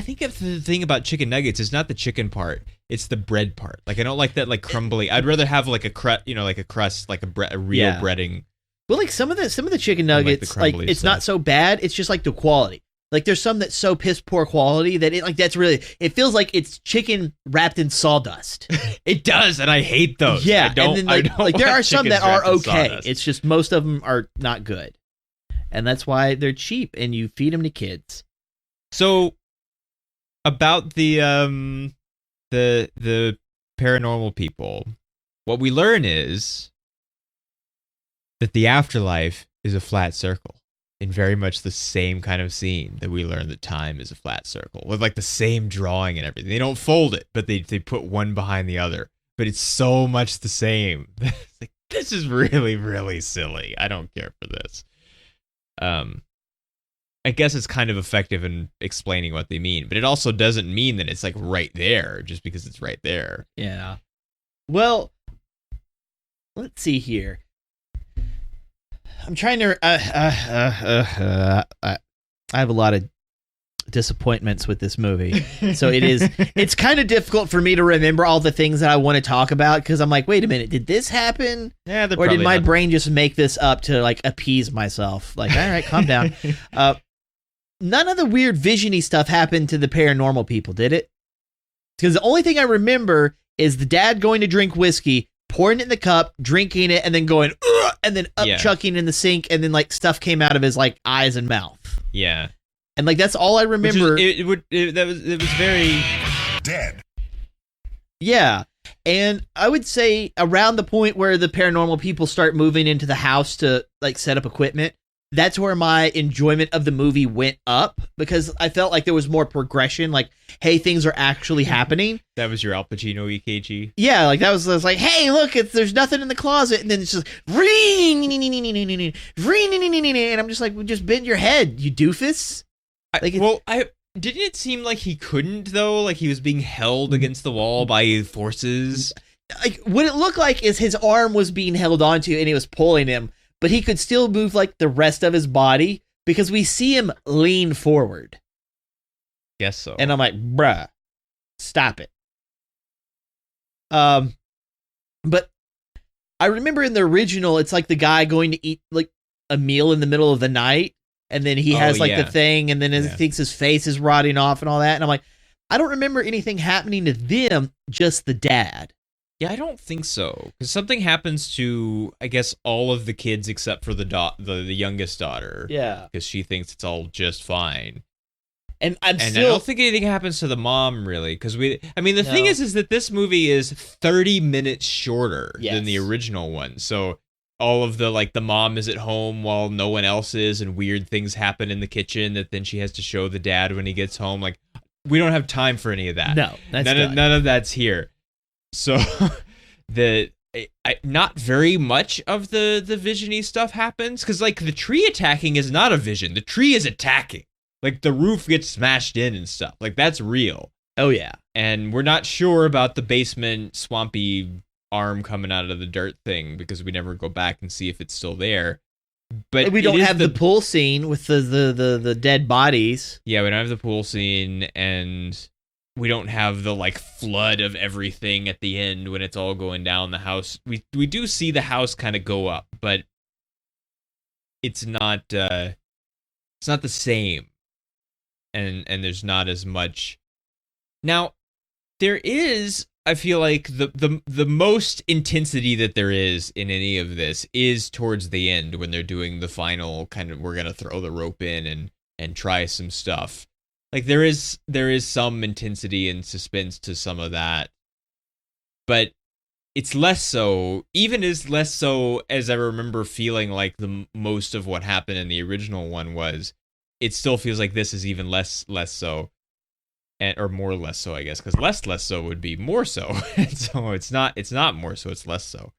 think if the thing about chicken nuggets is not the chicken part; it's the bread part. Like, I don't like that like crumbly. I'd rather have like a crust, like a crust, like a real Yeah. breading. Well, like some of the chicken like the nuggets, like crumbly it's not stuff. so bad. It's just like the quality. Like there's some that's so piss poor quality that it feels like it's chicken wrapped in sawdust. It does, and I hate those. Yeah, I don't, and then I don't like there want are some chickens that are wrapped in okay. sawdust. It's just most of them are not good, and that's why they're cheap. And you feed them to kids. So about the paranormal people, what we learn is that the afterlife is a flat circle. In very much the same kind of scene that we learn that time is a flat circle with like the same drawing and everything. They don't fold it, but they put one behind the other. But it's so much the same. It's like, this is really, really silly. I don't care for this. I guess it's kind of effective in explaining what they mean, but it also doesn't mean that it's like right there just because it's right there. Yeah. Well, let's see here. I'm trying to. I have a lot of disappointments with this movie, so it's kind of difficult for me to remember all the things that I want to talk about because I'm like, wait a minute, did this happen? Yeah, or did my brain just make this up to like appease myself? Like, all right, calm down. None of the weird visiony stuff happened to the paranormal people, did it? Because the only thing I remember is the dad going to drink whiskey, pouring it in the cup, drinking it, and then going, ugh, and then chucking in the sink, and then like stuff came out of his like eyes and mouth. Yeah, and like that's all I remember. It was very Dead. Yeah, and I would say around the point where the paranormal people start moving into the house to like set up equipment, that's where my enjoyment of the movie went up because I felt like there was more progression. Like, hey, things are actually happening. That was your Al Pacino EKG. Yeah, like that was like, hey, look, there's nothing in the closet, and then it's just ring, and I'm just like, well, just bend your head, you doofus. Didn't it seem like he couldn't though? Like he was being held against the wall by forces. Like what it looked like is his arm was being held onto, and he was pulling him. But he could still move like the rest of his body because we see him lean forward. Guess so. And I'm like, bruh, stop it. But I remember in the original, it's like the guy going to eat like a meal in the middle of the night. And then he has like the thing, and then he thinks his face is rotting off and all that. And I'm like, I don't remember anything happening to them, just the dad. Yeah, I don't think so. Because something happens to, I guess, all of the kids except for the youngest daughter. Yeah. Because she thinks it's all just fine. And I don't think anything happens to the mom, really. Because the thing is that this movie is 30 minutes shorter than the original one. So all of the mom is at home while no one else is, and weird things happen in the kitchen that then she has to show the dad when he gets home. Like, we don't have time for any of that. No, none of that's here. So not very much of the vision-y stuff happens, because like the tree attacking is not a vision. The tree is attacking. Like the roof gets smashed in and stuff. Like that's real. Oh yeah. And we're not sure about the basement swampy arm coming out of the dirt thing, because we never go back and see if it's still there. But we don't have the pool scene with the dead bodies. Yeah, we don't have the pool scene, and we don't have the like flood of everything at the end when it's all going down the house. We do see the house kind of go up, but it's not the same. And there's not as much. Now, there is, I feel like the most intensity that there is in any of this is towards the end, when they're doing the final kind of, we're gonna throw the rope in and try some stuff. Like there is some intensity and suspense to some of that, but it's less so. Even as less so as I remember feeling like the most of what happened in the original one was. It still feels like this is even less so, or more less so, I guess, because less so would be more so. And so it's not more so, it's less so.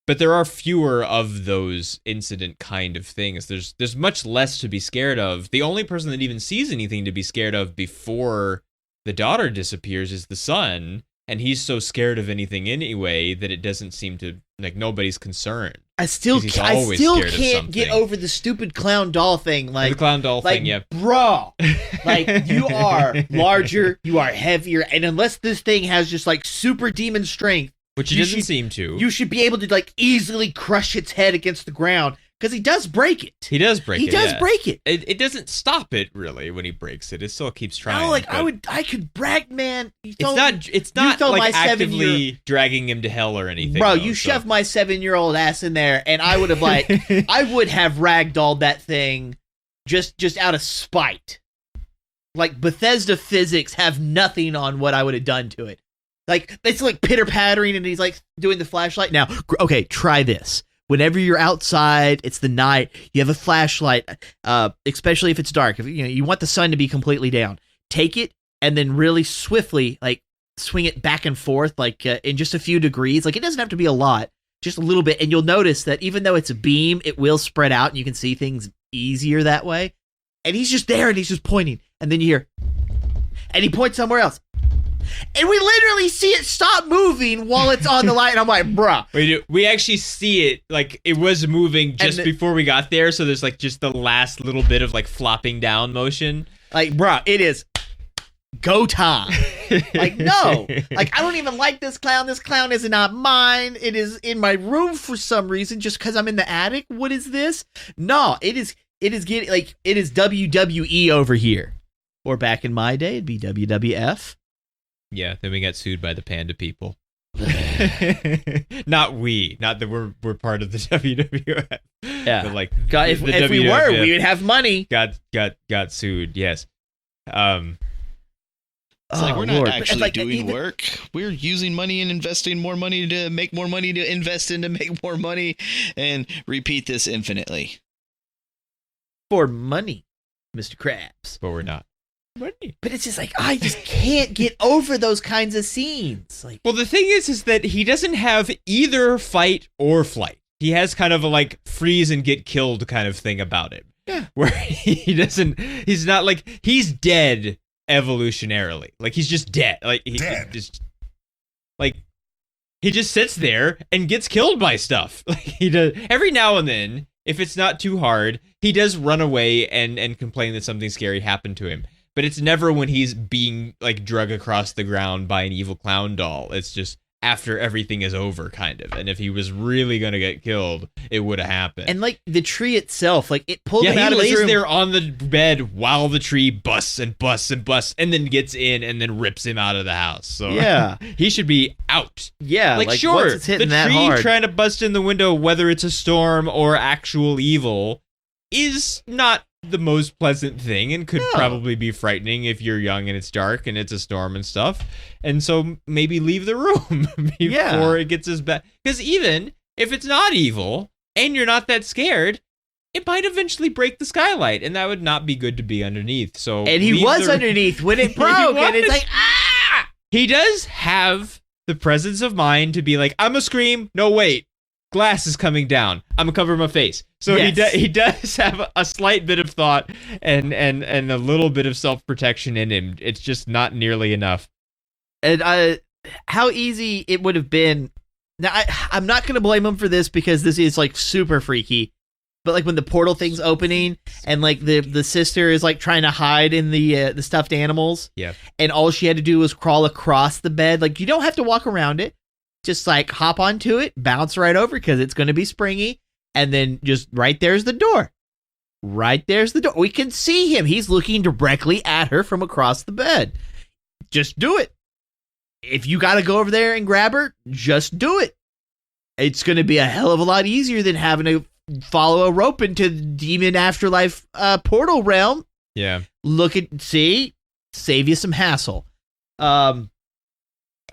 But there are fewer of those incident kind of things. There's much less to be scared of. The only person that even sees anything to be scared of before the daughter disappears is the son, and he's so scared of anything anyway that it doesn't seem to, like, nobody's concerned. I still can't get over the stupid clown doll thing. Like the clown doll thing, yeah, bro. Like, you are larger, you are heavier, and unless this thing has just like super demon strength, which it doesn't seem to, you should be able to like easily crush its head against the ground. Because he does break it. He does break it. It doesn't stop it really when he breaks it. It still keeps trying. No, like I could brag, man. It's not like actively dragging him to hell or anything. Bro, you shoved my 7-year-old ass in there, and I would have I would have ragdolled that thing just out of spite. Like, Bethesda physics have nothing on what I would have done to it. Like, it's like pitter pattering, and he's like doing the flashlight. Now, okay, try this. Whenever you're outside, it's the night, you have a flashlight, especially if it's dark. If you want the sun to be completely down, take it and then really swiftly like swing it back and forth, like in just a few degrees. Like, it doesn't have to be a lot, just a little bit, and you'll notice that even though it's a beam, it will spread out, and you can see things easier that way. And he's just there, and he's just pointing, and then you hear, and he points somewhere else. And we literally see it stop moving while it's on the light, and I'm like, bruh. We actually see it, like, it was moving just before we got there, so there's, like, just the last little bit of, like, flopping down motion. Like, bruh, it is go time. Like, no. Like, I don't even like this clown. This clown is not mine. It is in my room for some reason, just because I'm in the attic. What is this? No, it is getting, like, it is WWE over here. Or back in my day, it'd be WWF. Yeah, then we got sued by the panda people. Not that we're part of the WWF. Yeah, but like, God, if we were, we would have money. Got sued. Yes. It's like, we're not actually doing work. We're using money and investing more money to make more money to invest in to make more money, and repeat this infinitely. For money, Mr. Krabs. But we're not. Money. But it's just like, I just can't get over those kinds of scenes. Like, well, the thing is that he doesn't have either fight or flight. He has kind of a like freeze and get killed kind of thing about it. Yeah. Where he's not like, he's dead evolutionarily. Like, he's just dead. Like, he just sits there and gets killed by stuff. Like, he does every now and then, if it's not too hard, he does run away and complain that something scary happened to him. But it's never when he's being, like, drug across the ground by an evil clown doll. It's just after everything is over, kind of. And if he was really going to get killed, it would have happened. And like the tree itself, like it pulled him out of his room. He lays there on the bed while the tree busts and busts and busts, and then gets in and then rips him out of the house. So yeah, he should be out. Yeah, like sure, once it's hitting the that tree hard, trying to bust in the window, whether it's a storm or actual evil, is not the most pleasant thing and could probably be frightening if you're young and it's dark and it's a storm and stuff. And so maybe leave the room before it gets as bad. Because even if it's not evil and you're not that scared, it might eventually break the skylight, and that would not be good to be underneath. So and he was underneath when it broke, and it's like, ah! He does have the presence of mind to be like, I'm gonna scream. No, wait. Glass is coming down. I'm gonna cover my face. So he does have a slight bit of thought and a little bit of self-protection in him. It's just not nearly enough. And how easy it would have been. Now I'm not gonna blame him for this because this is like super freaky. But like when the portal thing's opening and like the sister is like trying to hide in the stuffed animals. Yeah. And all she had to do was crawl across the bed. Like you don't have to walk around it. Just like hop onto it, bounce right over because it's going to be springy. And then just right there's the door. Right there's the door. We can see him. He's looking directly at her from across the bed. Just do it. If you got to go over there and grab her, just do it. It's going to be a hell of a lot easier than having to follow a rope into the demon afterlife portal realm. Yeah. Save you some hassle.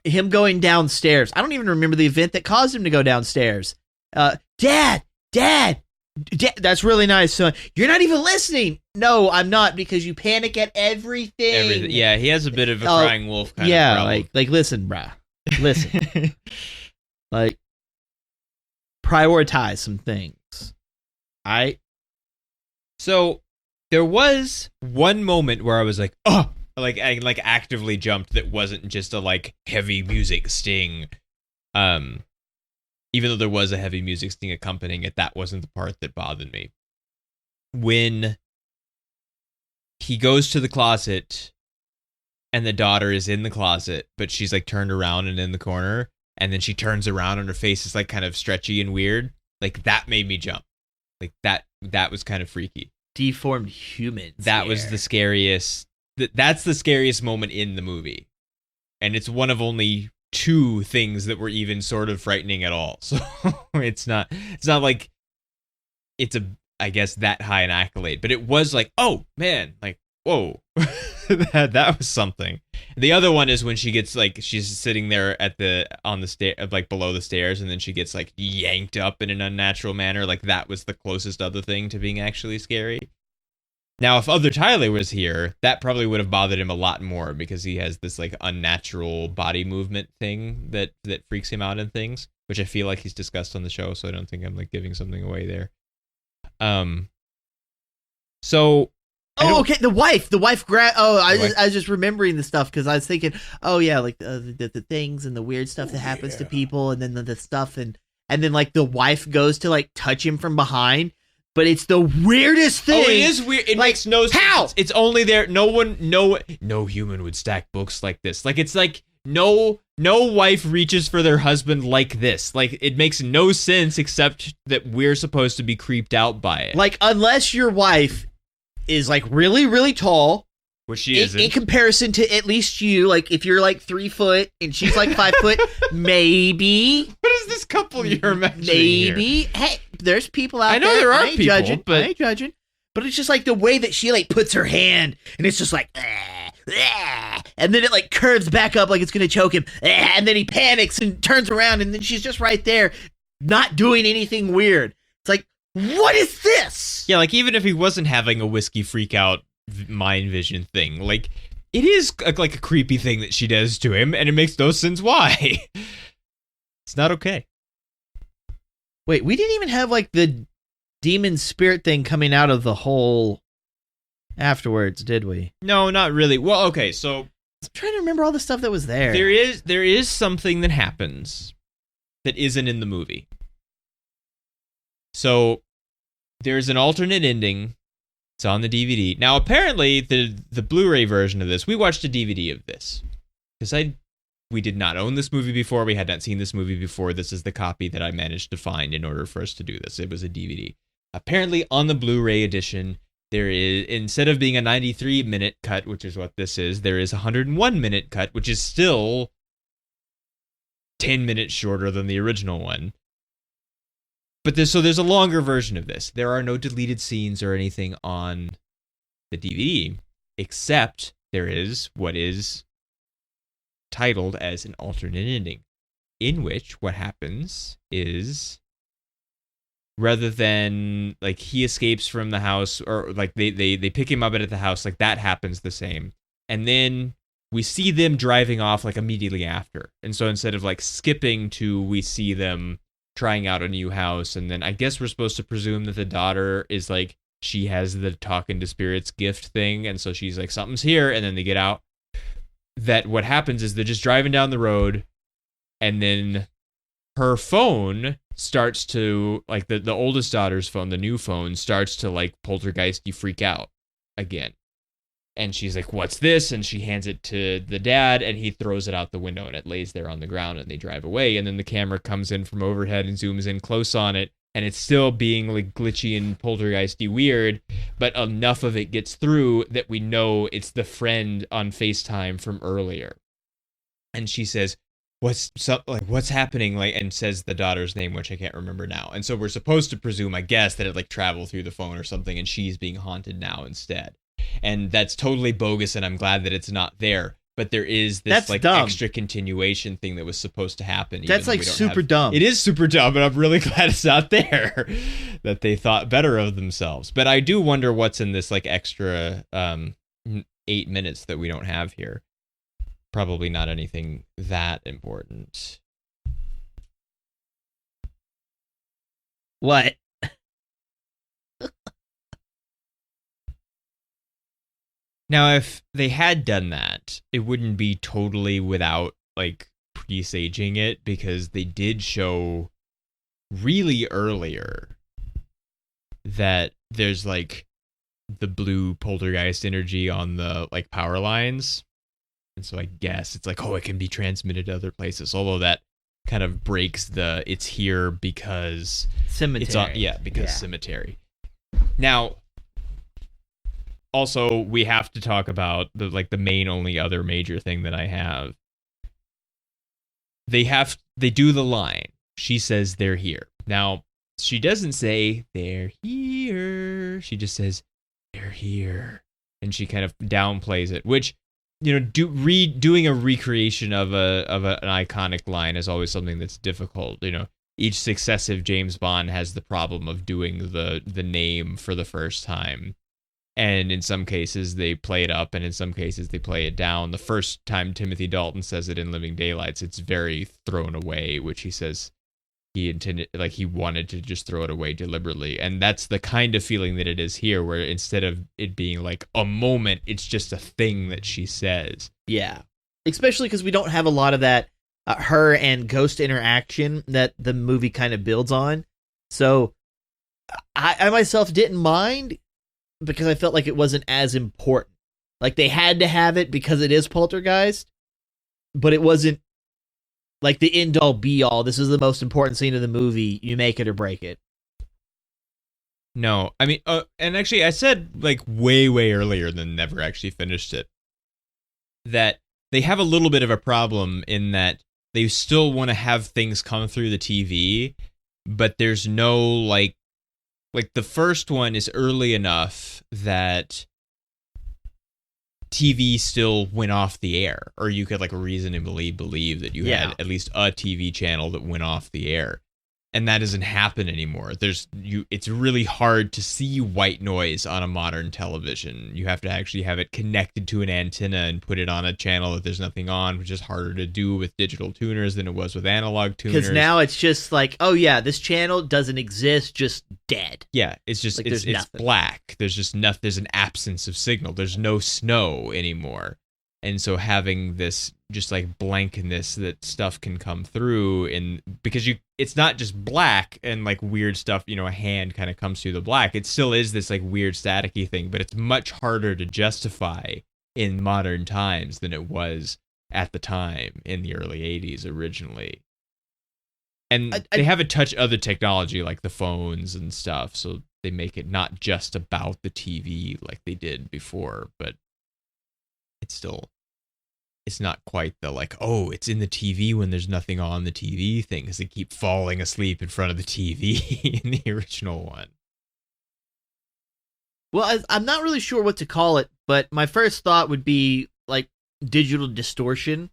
Him going downstairs. I don't even remember the event that caused him to go downstairs. Dad, that's really nice, son. You're not even listening. No, I'm not, because you panic at everything. Yeah, he has a bit of a crying wolf kind of problem. like listen, bruh. Listen. Like, prioritize some things. So there was one moment where I was like, oh, I actively jumped that wasn't just a like heavy music sting. Even though there was a heavy music sting accompanying it, that wasn't the part that bothered me. When he goes to the closet and the daughter is in the closet, but she's like turned around and in the corner, and then she turns around and her face is like kind of stretchy and weird. Like that made me jump. Like that was kind of freaky. Deformed humans. That was the scariest. That's the scariest moment in the movie. And it's one of only 2 things that were even sort of frightening at all. So it's not like it's I guess that high an accolade, but it was like, oh man, like, whoa. that was something. The other one is when she gets like, she's sitting there on the stair, like below the stairs, and then she gets like yanked up in an unnatural manner. Like that was the closest other thing to being actually scary. Now, if Other Tyler was here, that probably would have bothered him a lot more because he has this like unnatural body movement thing that freaks him out in things, which I feel like he's discussed on the show. So I don't think I'm like giving something away there. So. Oh, okay. The wife. I was just remembering the stuff because I was thinking, oh yeah, like the things and the weird stuff that happens to people, and then the stuff and then like the wife goes to like touch him from behind. But it's the weirdest thing. Oh, it is weird. It makes no sense. How? It's only there. No human would stack books like this. Like, it's like no wife reaches for their husband like this. Like, it makes no sense except that we're supposed to be creeped out by it. Like, unless your wife is like really, really tall. Which she isn't. In comparison to at least you, like if you're like 3 foot and she's like 5 foot, maybe. What is this couple you're imagining? Maybe. Here? Hey, there's people out there. I know there are people, I ain't judging. But it's just like the way that she like puts her hand and it's just like, and then it like curves back up like it's gonna choke him, and then he panics and turns around and then she's just right there, not doing anything weird. It's like, what is this? Yeah, like even if he wasn't having a whiskey freak out mind vision thing, like it is like a creepy thing that she does to him, and it makes no sense why. It's not okay. Wait, we didn't even have like the demon spirit thing coming out of the hole afterwards, did we? No, not really. Well, okay, so I'm trying to remember all the stuff that was there. There is something that happens that isn't in the movie. So there's an alternate ending. It's on the DVD. Now, apparently, the Blu-ray version of this, we watched a DVD of this because we did not own this movie before. We had not seen this movie before. This is the copy that I managed to find in order for us to do this. It was a DVD. Apparently, on the Blu-ray edition, there is, instead of being a 93-minute cut, which is what this is, there is a 101-minute cut, which is still 10 minutes shorter than the original one. But there's a longer version of this. There are no deleted scenes or anything on the DVD, except there is what is titled as an alternate ending, in which what happens is, rather than like he escapes from the house, or like they pick him up at the house, like that happens the same, and then we see them driving off like immediately after. And so instead of like skipping to, we see them trying out a new house, and then I guess we're supposed to presume that the daughter is like, she has the talking to spirits gift thing, and so she's like, something's here, and then they get out. That what happens is they're just driving down the road, and then her phone starts to, like the oldest daughter's phone, the new phone, starts to like poltergeisty freak out again. And she's like, what's this? And she hands it to the dad, and he throws it out the window, and it lays there on the ground, and they drive away. And then the camera comes in from overhead and zooms in close on it, and it's still being like glitchy and poltergeisty weird, but enough of it gets through that we know it's the friend on FaceTime from earlier. And she says, what's happening? Like, and says the daughter's name, which I can't remember now. And so we're supposed to presume, I guess, that it like traveled through the phone or something, and she's being haunted now instead. And that's totally bogus, and I'm glad that it's not there. But there is this like dumb extra continuation thing that was supposed to happen. That's like super dumb. It is super dumb, and I'm really glad it's not there. That they thought better of themselves. But I do wonder what's in this like extra 8 minutes that we don't have here. Probably not anything that important. What? Now, if they had done that, it wouldn't be totally without, like, presaging it, because they did show really earlier that there's, like, the blue poltergeist energy on the, like, power lines. And so I guess it's like, oh, it can be transmitted to other places, although that kind of breaks the, it's here because... Cemetery. It's on, because cemetery. Now... Also, we have to talk about the main only other major thing that I have. They do the line. She says they're here. Now, she doesn't say they're here. She just says they're here. And she kind of downplays it, which, you know, doing a recreation of an iconic line is always something that's difficult. You know, each successive James Bond has the problem of doing the name for the first time. And in some cases, they play it up, and in some cases, they play it down. The first time Timothy Dalton says it in Living Daylights, it's very thrown away, which he says he intended, like he wanted to just throw it away deliberately. And that's the kind of feeling that it is here, where instead of it being like a moment, it's just a thing that she says. Yeah. Especially because we don't have a lot of that her and Ghost interaction that the movie kind of builds on. So I myself didn't mind, because I felt like it wasn't as important. Like, they had to have it because it is Poltergeist, but it wasn't like the end-all be-all. This is the most important scene of the movie. You make it or break it. No, I mean, and actually, I said, like, way earlier than never actually finished it, that they have a little bit of a problem in that they still want to have things come through the TV, but there's no, like the first one is early enough that TV still went off the air, or you could like reasonably believe that you had at least a TV channel that went off the air. And that doesn't happen anymore. It's really hard to see white noise on a modern television. You have to actually have it connected to an antenna and put it on a channel that there's nothing on, which is harder to do with digital tuners than it was with analog tuners. Because now it's just like, oh yeah, this channel doesn't exist, just dead. Yeah, it's just, like, it's black. There's just nothing. There's an absence of signal. There's no snow anymore. And so having this just like blankness that stuff can come through, because it's not just black and like weird stuff, you know, a hand kind of comes through the black. It still is this like weird staticky thing, but it's much harder to justify in modern times than it was at the time in the early 80s originally. And they have a touch other technology like the phones and stuff, so they make it not just about the TV like they did before, but it's not quite the like, oh, it's in the TV when there's nothing on the TV thing, because they keep falling asleep in front of the TV in the original one. Well, I'm not really sure what to call it, but my first thought would be like digital distortion.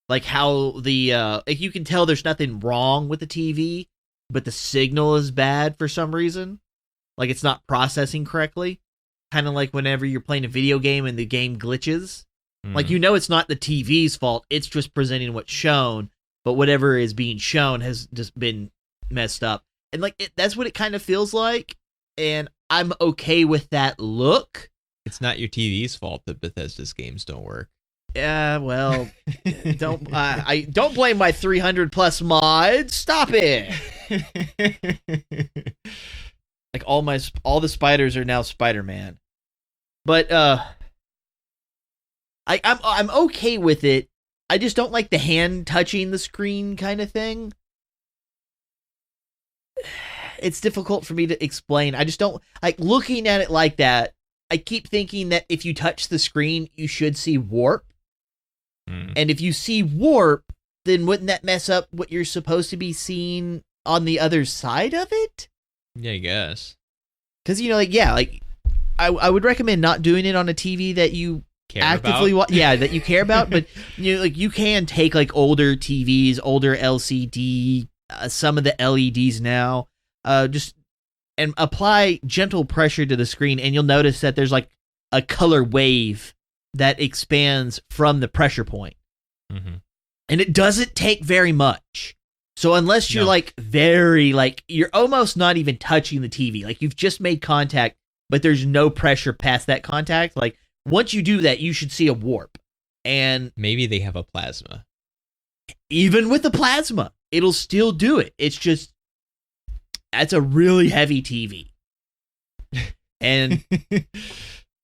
Like how like you can tell there's nothing wrong with the TV, but the signal is bad for some reason. Like it's not processing correctly. Kind of like whenever you're playing a video game and the game glitches. Like, it's not the TV's fault. It's just presenting what's shown, but whatever is being shown has just been messed up. And like that's what it kind of feels like. And I'm okay with that look. It's not your TV's fault that Bethesda's games don't work. Yeah, well, I don't blame my 300 plus mods. Stop it. Like all the spiders are now Spider-Man. But I'm okay with it. I just don't like the hand touching the screen kind of thing. It's difficult for me to explain. I just don't like looking at it like that. I keep thinking that if you touch the screen, you should see warp. And if you see warp, then wouldn't that mess up what you're supposed to be seeing on the other side of it? Yeah, I guess. Because, I would recommend not doing it on a TV that you care actively about? That you care about. But, you can take, like, older TVs, older LCD, some of the LEDs now, and apply gentle pressure to the screen, and you'll notice that there's, like, a color wave that expands from the pressure point. Mm-hmm. And it doesn't take very much. So unless you're you're almost not even touching the TV, like you've just made contact, but there's no pressure past that contact. Like once you do that, you should see a warp. And maybe they have a plasma. Even with the plasma, it'll still do it. It's just, that's a really heavy TV. And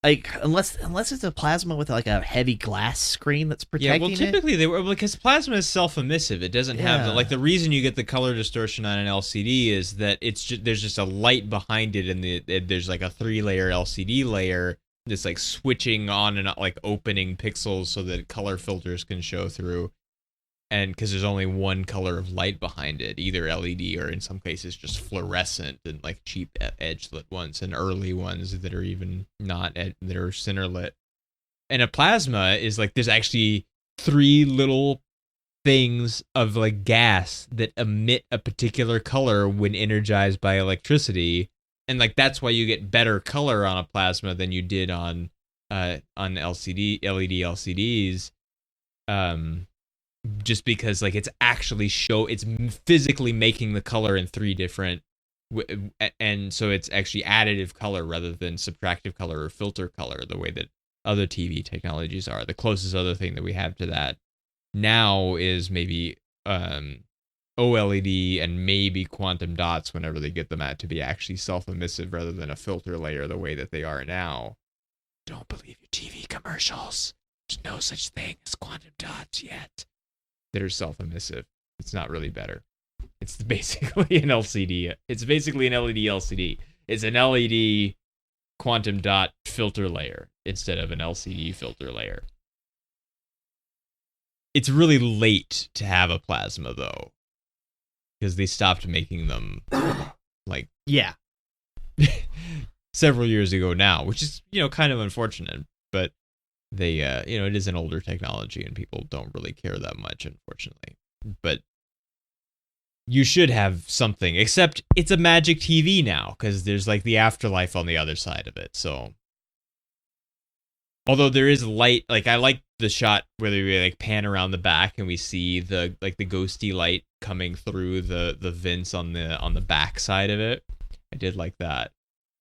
like unless it's a plasma with like a heavy glass screen that's protecting it. Yeah, well, typically they were, because plasma is self-emissive. It doesn't have the reason you get the color distortion on an LCD is that there's just a light behind it, and there's like a 3-layer LCD layer that's like switching on and like opening pixels so that color filters can show through. And because there's only one color of light behind it, either LED or in some cases just fluorescent and like cheap edge lit ones, and early ones that are even not that are center lit. And a plasma is like there's actually 3 little things of like gas that emit a particular color when energized by electricity, and like that's why you get better color on a plasma than you did on LED LCDs. Just because like it's physically making the color in 3 different and so it's actually additive color rather than subtractive color or filter color, the way that other TV technologies are. The closest other thing that we have to that now is maybe OLED and maybe quantum dots whenever they get them out to be actually self-emissive rather than a filter layer the way that they are now. Don't believe your TV commercials. There's no such thing as quantum dots yet that are self-emissive. It's not really better. It's basically an LCD. It's basically an LED LCD. It's an LED quantum dot filter layer instead of an LCD filter layer. It's really late to have a plasma though, because they stopped making them like several years ago now, which is kind of unfortunate, but they it is an older technology and people don't really care that much, unfortunately. But you should have something, except it's a magic TV now because there's like the afterlife on the other side of it. So although there is light, like I like the shot where we like pan around the back and we see the ghosty light coming through the vents on the back side of it. I did like that.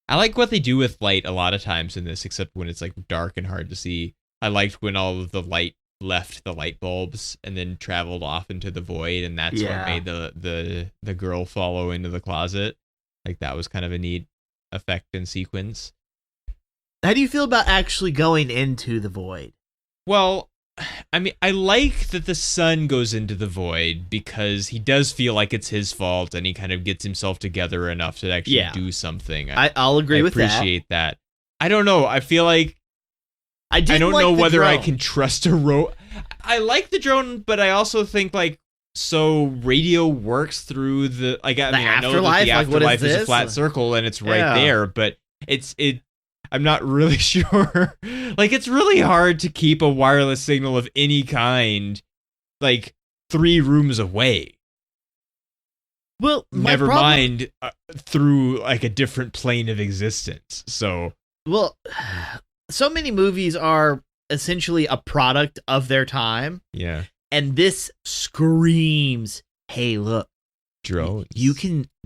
I like what they do with light a lot of times in this, except when it's like dark and hard to see. I liked when all of the light left the light bulbs and then traveled off into the void, and that's what made the girl follow into the closet. Like that was kind of a neat effect and sequence. How do you feel about actually going into the void? Well, I mean, I like that the son goes into the void because he does feel like it's his fault, and he kind of gets himself together enough to actually do something. I'll agree with that. I appreciate that. I don't know. I feel like I don't know whether I can trust a drone. I like the drone, but I also think like so radio works through the I know that the afterlife is a flat circle and it's right there, but I'm not really sure. Like it's really hard to keep a wireless signal of any kind like 3 rooms away. Well, never mind through like a different plane of existence. So so many movies are essentially a product of their time. Yeah. And this screams, hey, look, drones.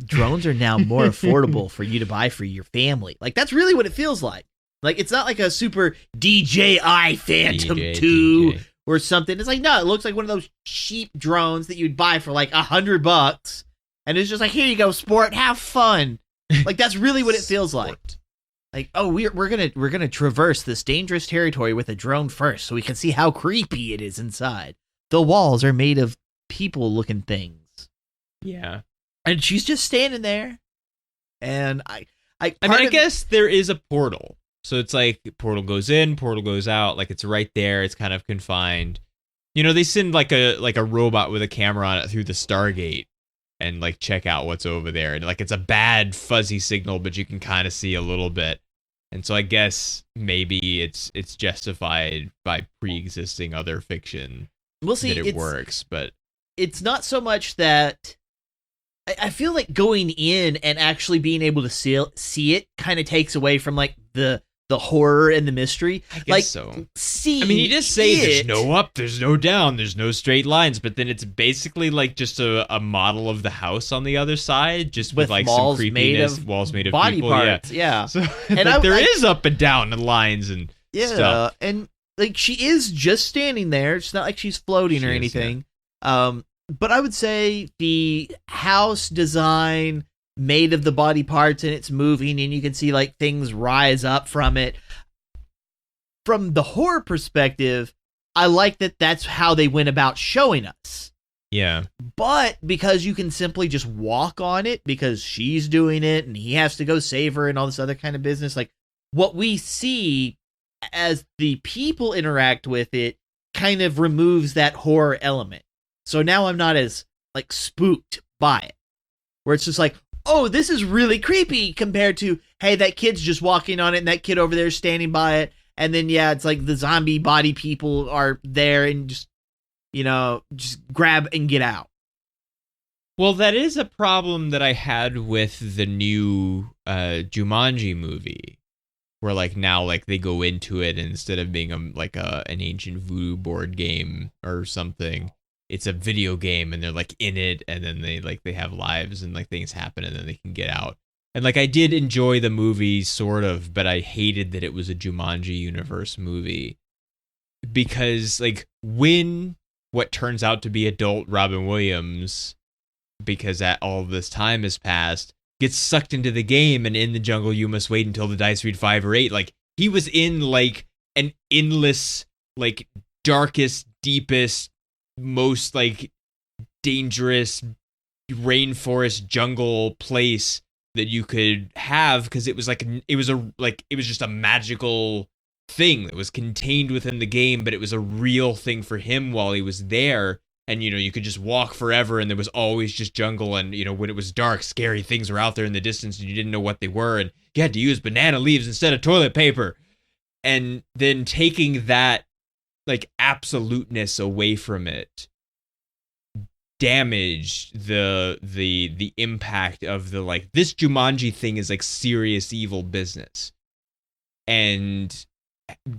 Drones are now more affordable for you to buy for your family. Like, that's really what it feels like. Like, it's not like a super DJI Phantom 2 or something. It's like, no, it looks like one of those cheap drones that you'd buy for like $100. And it's just like, here you go, sport, have fun. Like, that's really what it feels like. Like, oh, we're gonna traverse this dangerous territory with a drone first, so we can see how creepy it is inside. The walls are made of people-looking things. Yeah, and she's just standing there. And I guess there is a portal, so it's like portal goes in, portal goes out. Like it's right there. It's kind of confined. You know, they send like a robot with a camera on it through the Stargate and like check out what's over there. And like it's a bad fuzzy signal, but you can kind of see a little bit. And so I guess maybe it's justified by pre-existing other fiction. We'll see that it works, but it's not so much that I feel like going in and actually being able to see it kind of takes away from like the horror and the mystery. I guess like, so. See, I mean, you just say there's no up, there's no down, there's no straight lines, but then it's basically like just a model of the house on the other side, just with like some creepiness, walls made of body people, parts. Yeah. So and like, there is up and down and lines and stuff. And like she is just standing there. It's not like she's floating or anything. But I would say the house design made of the body parts and it's moving and you can see like things rise up from it. From the horror perspective, I like that that's how they went about showing us. Yeah. But because you can simply just walk on it because she's doing it and he has to go save her and all this other kind of business, like what we see as the people interact with it kind of removes that horror element. So now I'm not as like spooked by it. Where it's just like, oh, this is really creepy compared to, hey, that kid's just walking on it and that kid over there is standing by it. And then, yeah, it's like the zombie body people are there and just, you know, just grab and get out. Well, that is a problem that I had with the new Jumanji movie. Where like now like they go into it and instead of being an ancient voodoo board game or something, it's a video game and they're like in it and then they have lives and like things happen and then they can get out. And like I did enjoy the movie sort of, but I hated that it was a Jumanji universe movie because like when what turns out to be adult Robin Williams, because that all this time has passed, gets sucked into the game and in the jungle you must wait until the dice read 5 or 8. Like he was in like an endless, like darkest, deepest, most like dangerous rainforest jungle place that you could have because it was just a magical thing that was contained within the game, but it was a real thing for him while he was there. And, you know, you could just walk forever and there was always just jungle. And, you know, when it was dark, scary things were out there in the distance and you didn't know what they were. And you had to use banana leaves instead of toilet paper. And then taking that, like, absoluteness away from it damaged the impact of the, like, this Jumanji thing is, like, serious evil business. And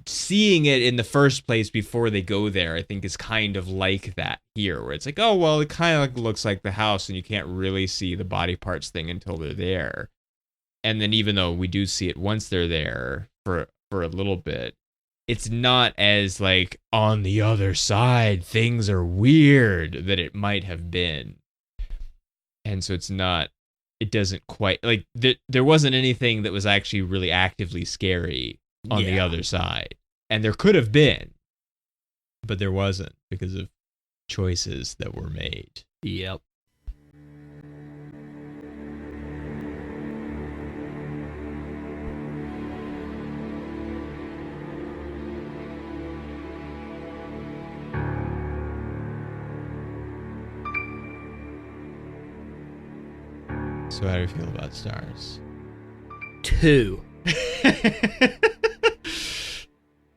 seeing it in the first place before they go there, I think is kind of like that here, where it's like, oh, well, it kind of looks like the house and you can't really see the body parts thing until they're there. And then even though we do see it once they're there for a little bit, it's not as like on the other side, things are weird that it might have been. And so it doesn't quite like there wasn't anything that was actually really actively scary on the other side. And there could have been, but there wasn't because of choices that were made. Yep. So how do you feel about stars? 2.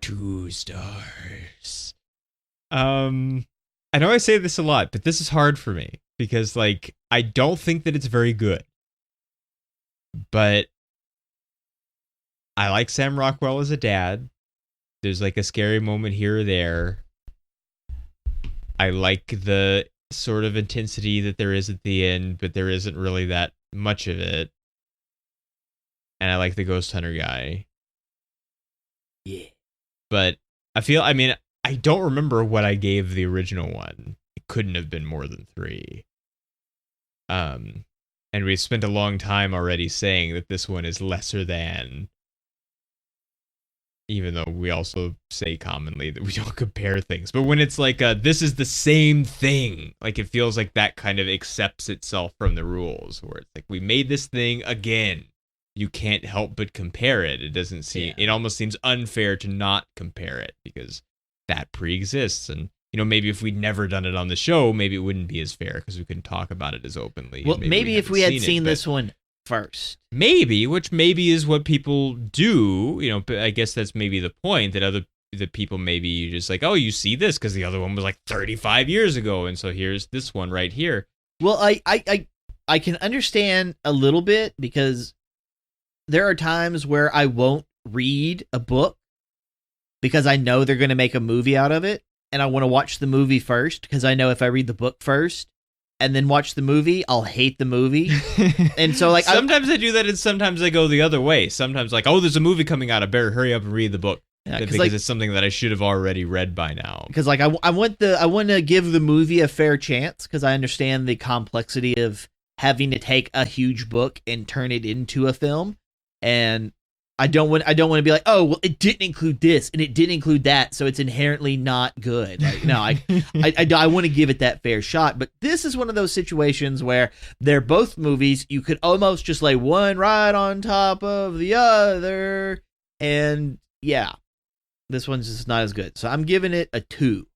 2 stars. I know I say this a lot, but this is hard for me because, like, I don't think that it's very good. But I like Sam Rockwell as a dad. There's like a scary moment here or there. I like the sort of intensity that there is at the end, but there isn't really that much of it. And I like the ghost hunter guy. Yeah. But I don't remember what I gave the original one. It couldn't have been more than 3. And we spent a long time already saying that this one is lesser than, even though we also say commonly that we don't compare things. But when it's like, this is the same thing, like it feels like that kind of accepts itself from the rules, where it's like, we made this thing again. You can't help but compare it. It doesn't seem, It almost seems unfair to not compare it because that pre-exists. And, you know, maybe if we'd never done it on the show, maybe it wouldn't be as fair because we couldn't talk about it as openly. Well, maybe if we had seen this one first. Maybe, which maybe is what people do, you know, but I guess that's maybe the point, that people maybe just like, oh, you see this because the other one was like 35 years ago, and so here's this one right here. Well, I can understand a little bit because there are times where I won't read a book because I know they're going to make a movie out of it, and I want to watch the movie first because I know if I read the book first and then watch the movie, I'll hate the movie. And so, like, sometimes I do that, and sometimes I go the other way. Sometimes, like, oh, there's a movie coming out, I better hurry up and read the book because like, it's something that I should have already read by now. Because, like, I want to give the movie a fair chance because I understand the complexity of having to take a huge book and turn it into a film, and I don't want to be like, oh, well, it didn't include this and it didn't include that, so it's inherently not good. Like, no, I want to give it that fair shot. But this is one of those situations where they're both movies. You could almost just lay one right on top of the other, and yeah, this one's just not as good. So I'm giving it a 2.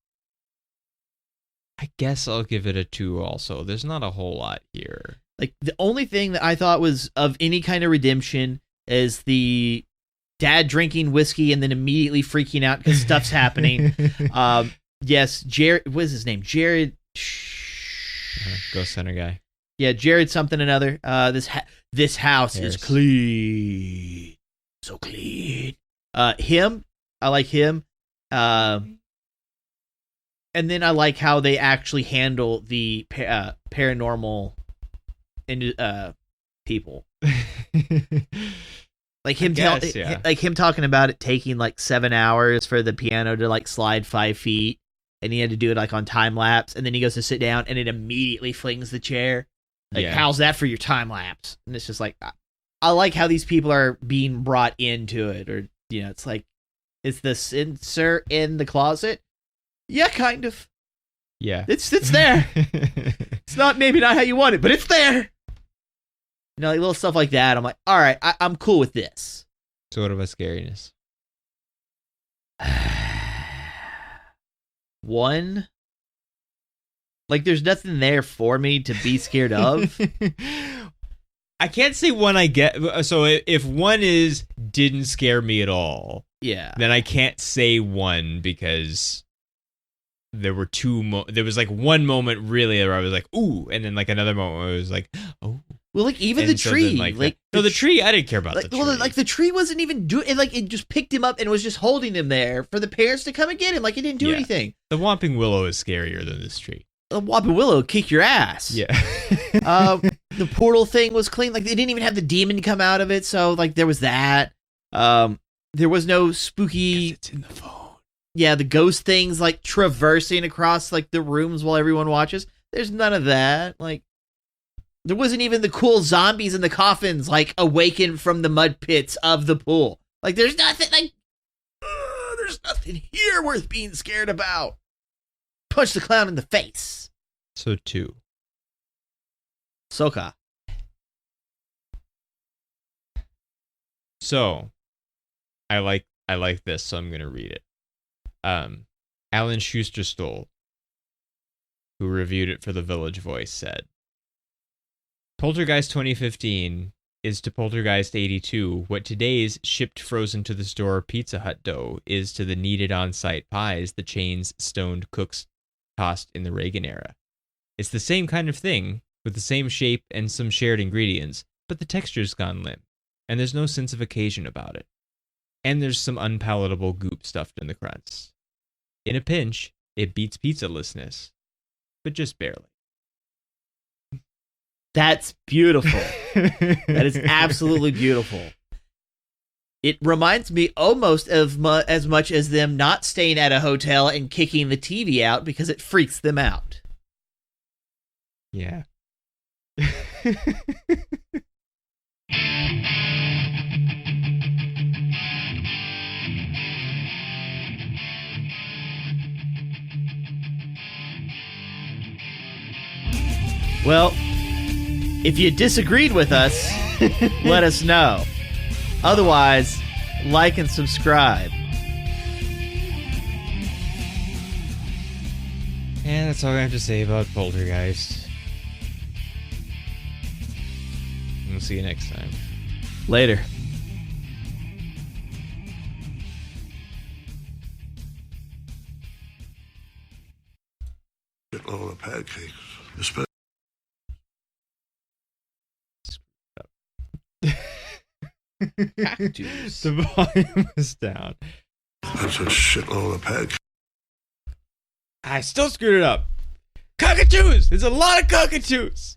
I guess I'll give it a 2 also. There's not a whole lot here. Like, the only thing that I thought was of any kind of redemption is the dad drinking whiskey and then immediately freaking out because stuff's happening. Yes, Jared, what is his name? Jared. Ghost Center guy. Yeah, Jared something another. This house Harris. is clean. So clean. Him, I like him. And then I like how they actually handle the paranormal people. Like him like him talking about it taking like 7 hours for the piano to like slide 5 feet, and he had to do it like on time lapse, and then he goes to sit down and it immediately flings the chair. Like, how's that for your time lapse? And it's just like, I like how these people are being brought into it, or, you know, it's like, is the sensor in the closet? Yeah, kind of. Yeah, it's there. It's maybe not how you want it, but it's there. You know, like little stuff like that. I'm like, all right, I'm cool with this. So what about scariness? 1. Like, there's nothing there for me to be scared of. I can't say 1 I get. So if 1 is didn't scare me at all, yeah, then I can't say 1 because there were 2. There was like 1 moment really where I was like, ooh, and then like another moment where I was like, oh. Well, like, even the tree, the tree, I didn't care about the tree. Well, like, the tree wasn't even doing it. Like, it just picked him up and was just holding him there for the parents to come and get him. Like, it didn't do anything. The Whomping Willow is scarier than this tree. The Whomping Willow kick your ass. Yeah. The portal thing was clean. Like, they didn't even have the demon come out of it. So, like, there was that. There was no spooky. It's in the phone. Yeah, the ghost things like traversing across like the rooms while everyone watches. There's none of that. Like, there wasn't even the cool zombies in the coffins, like, awaken from the mud pits of the pool. Like, there's nothing, like, there's nothing here worth being scared about. Punch the clown in the face. So 2. Soka. So, I like this, so I'm gonna read it. Alan Schusterstol, who reviewed it for The Village Voice, said, Poltergeist 2015 is to Poltergeist 82 what today's shipped frozen to the store Pizza Hut dough is to the needed on-site pies the chain's stoned cooks tossed in the Reagan era. It's the same kind of thing, with the same shape and some shared ingredients, but the texture's gone limp, and there's no sense of occasion about it. And there's some unpalatable goop stuffed in the crust. In a pinch, it beats pizzalessness, but just barely. That's beautiful. That is absolutely beautiful. It reminds me almost of as much as them not staying at a hotel and kicking the TV out because it freaks them out. Yeah. Well, if you disagreed with us, let us know. Otherwise, like and subscribe. And that's all I have to say about Poltergeist. We'll see you next time. Later. Shitload of pancakes. Cactus. The volume is down. That's a shitload of pancakes. I still screwed it up. Cockatoos! There's a lot of cockatoos!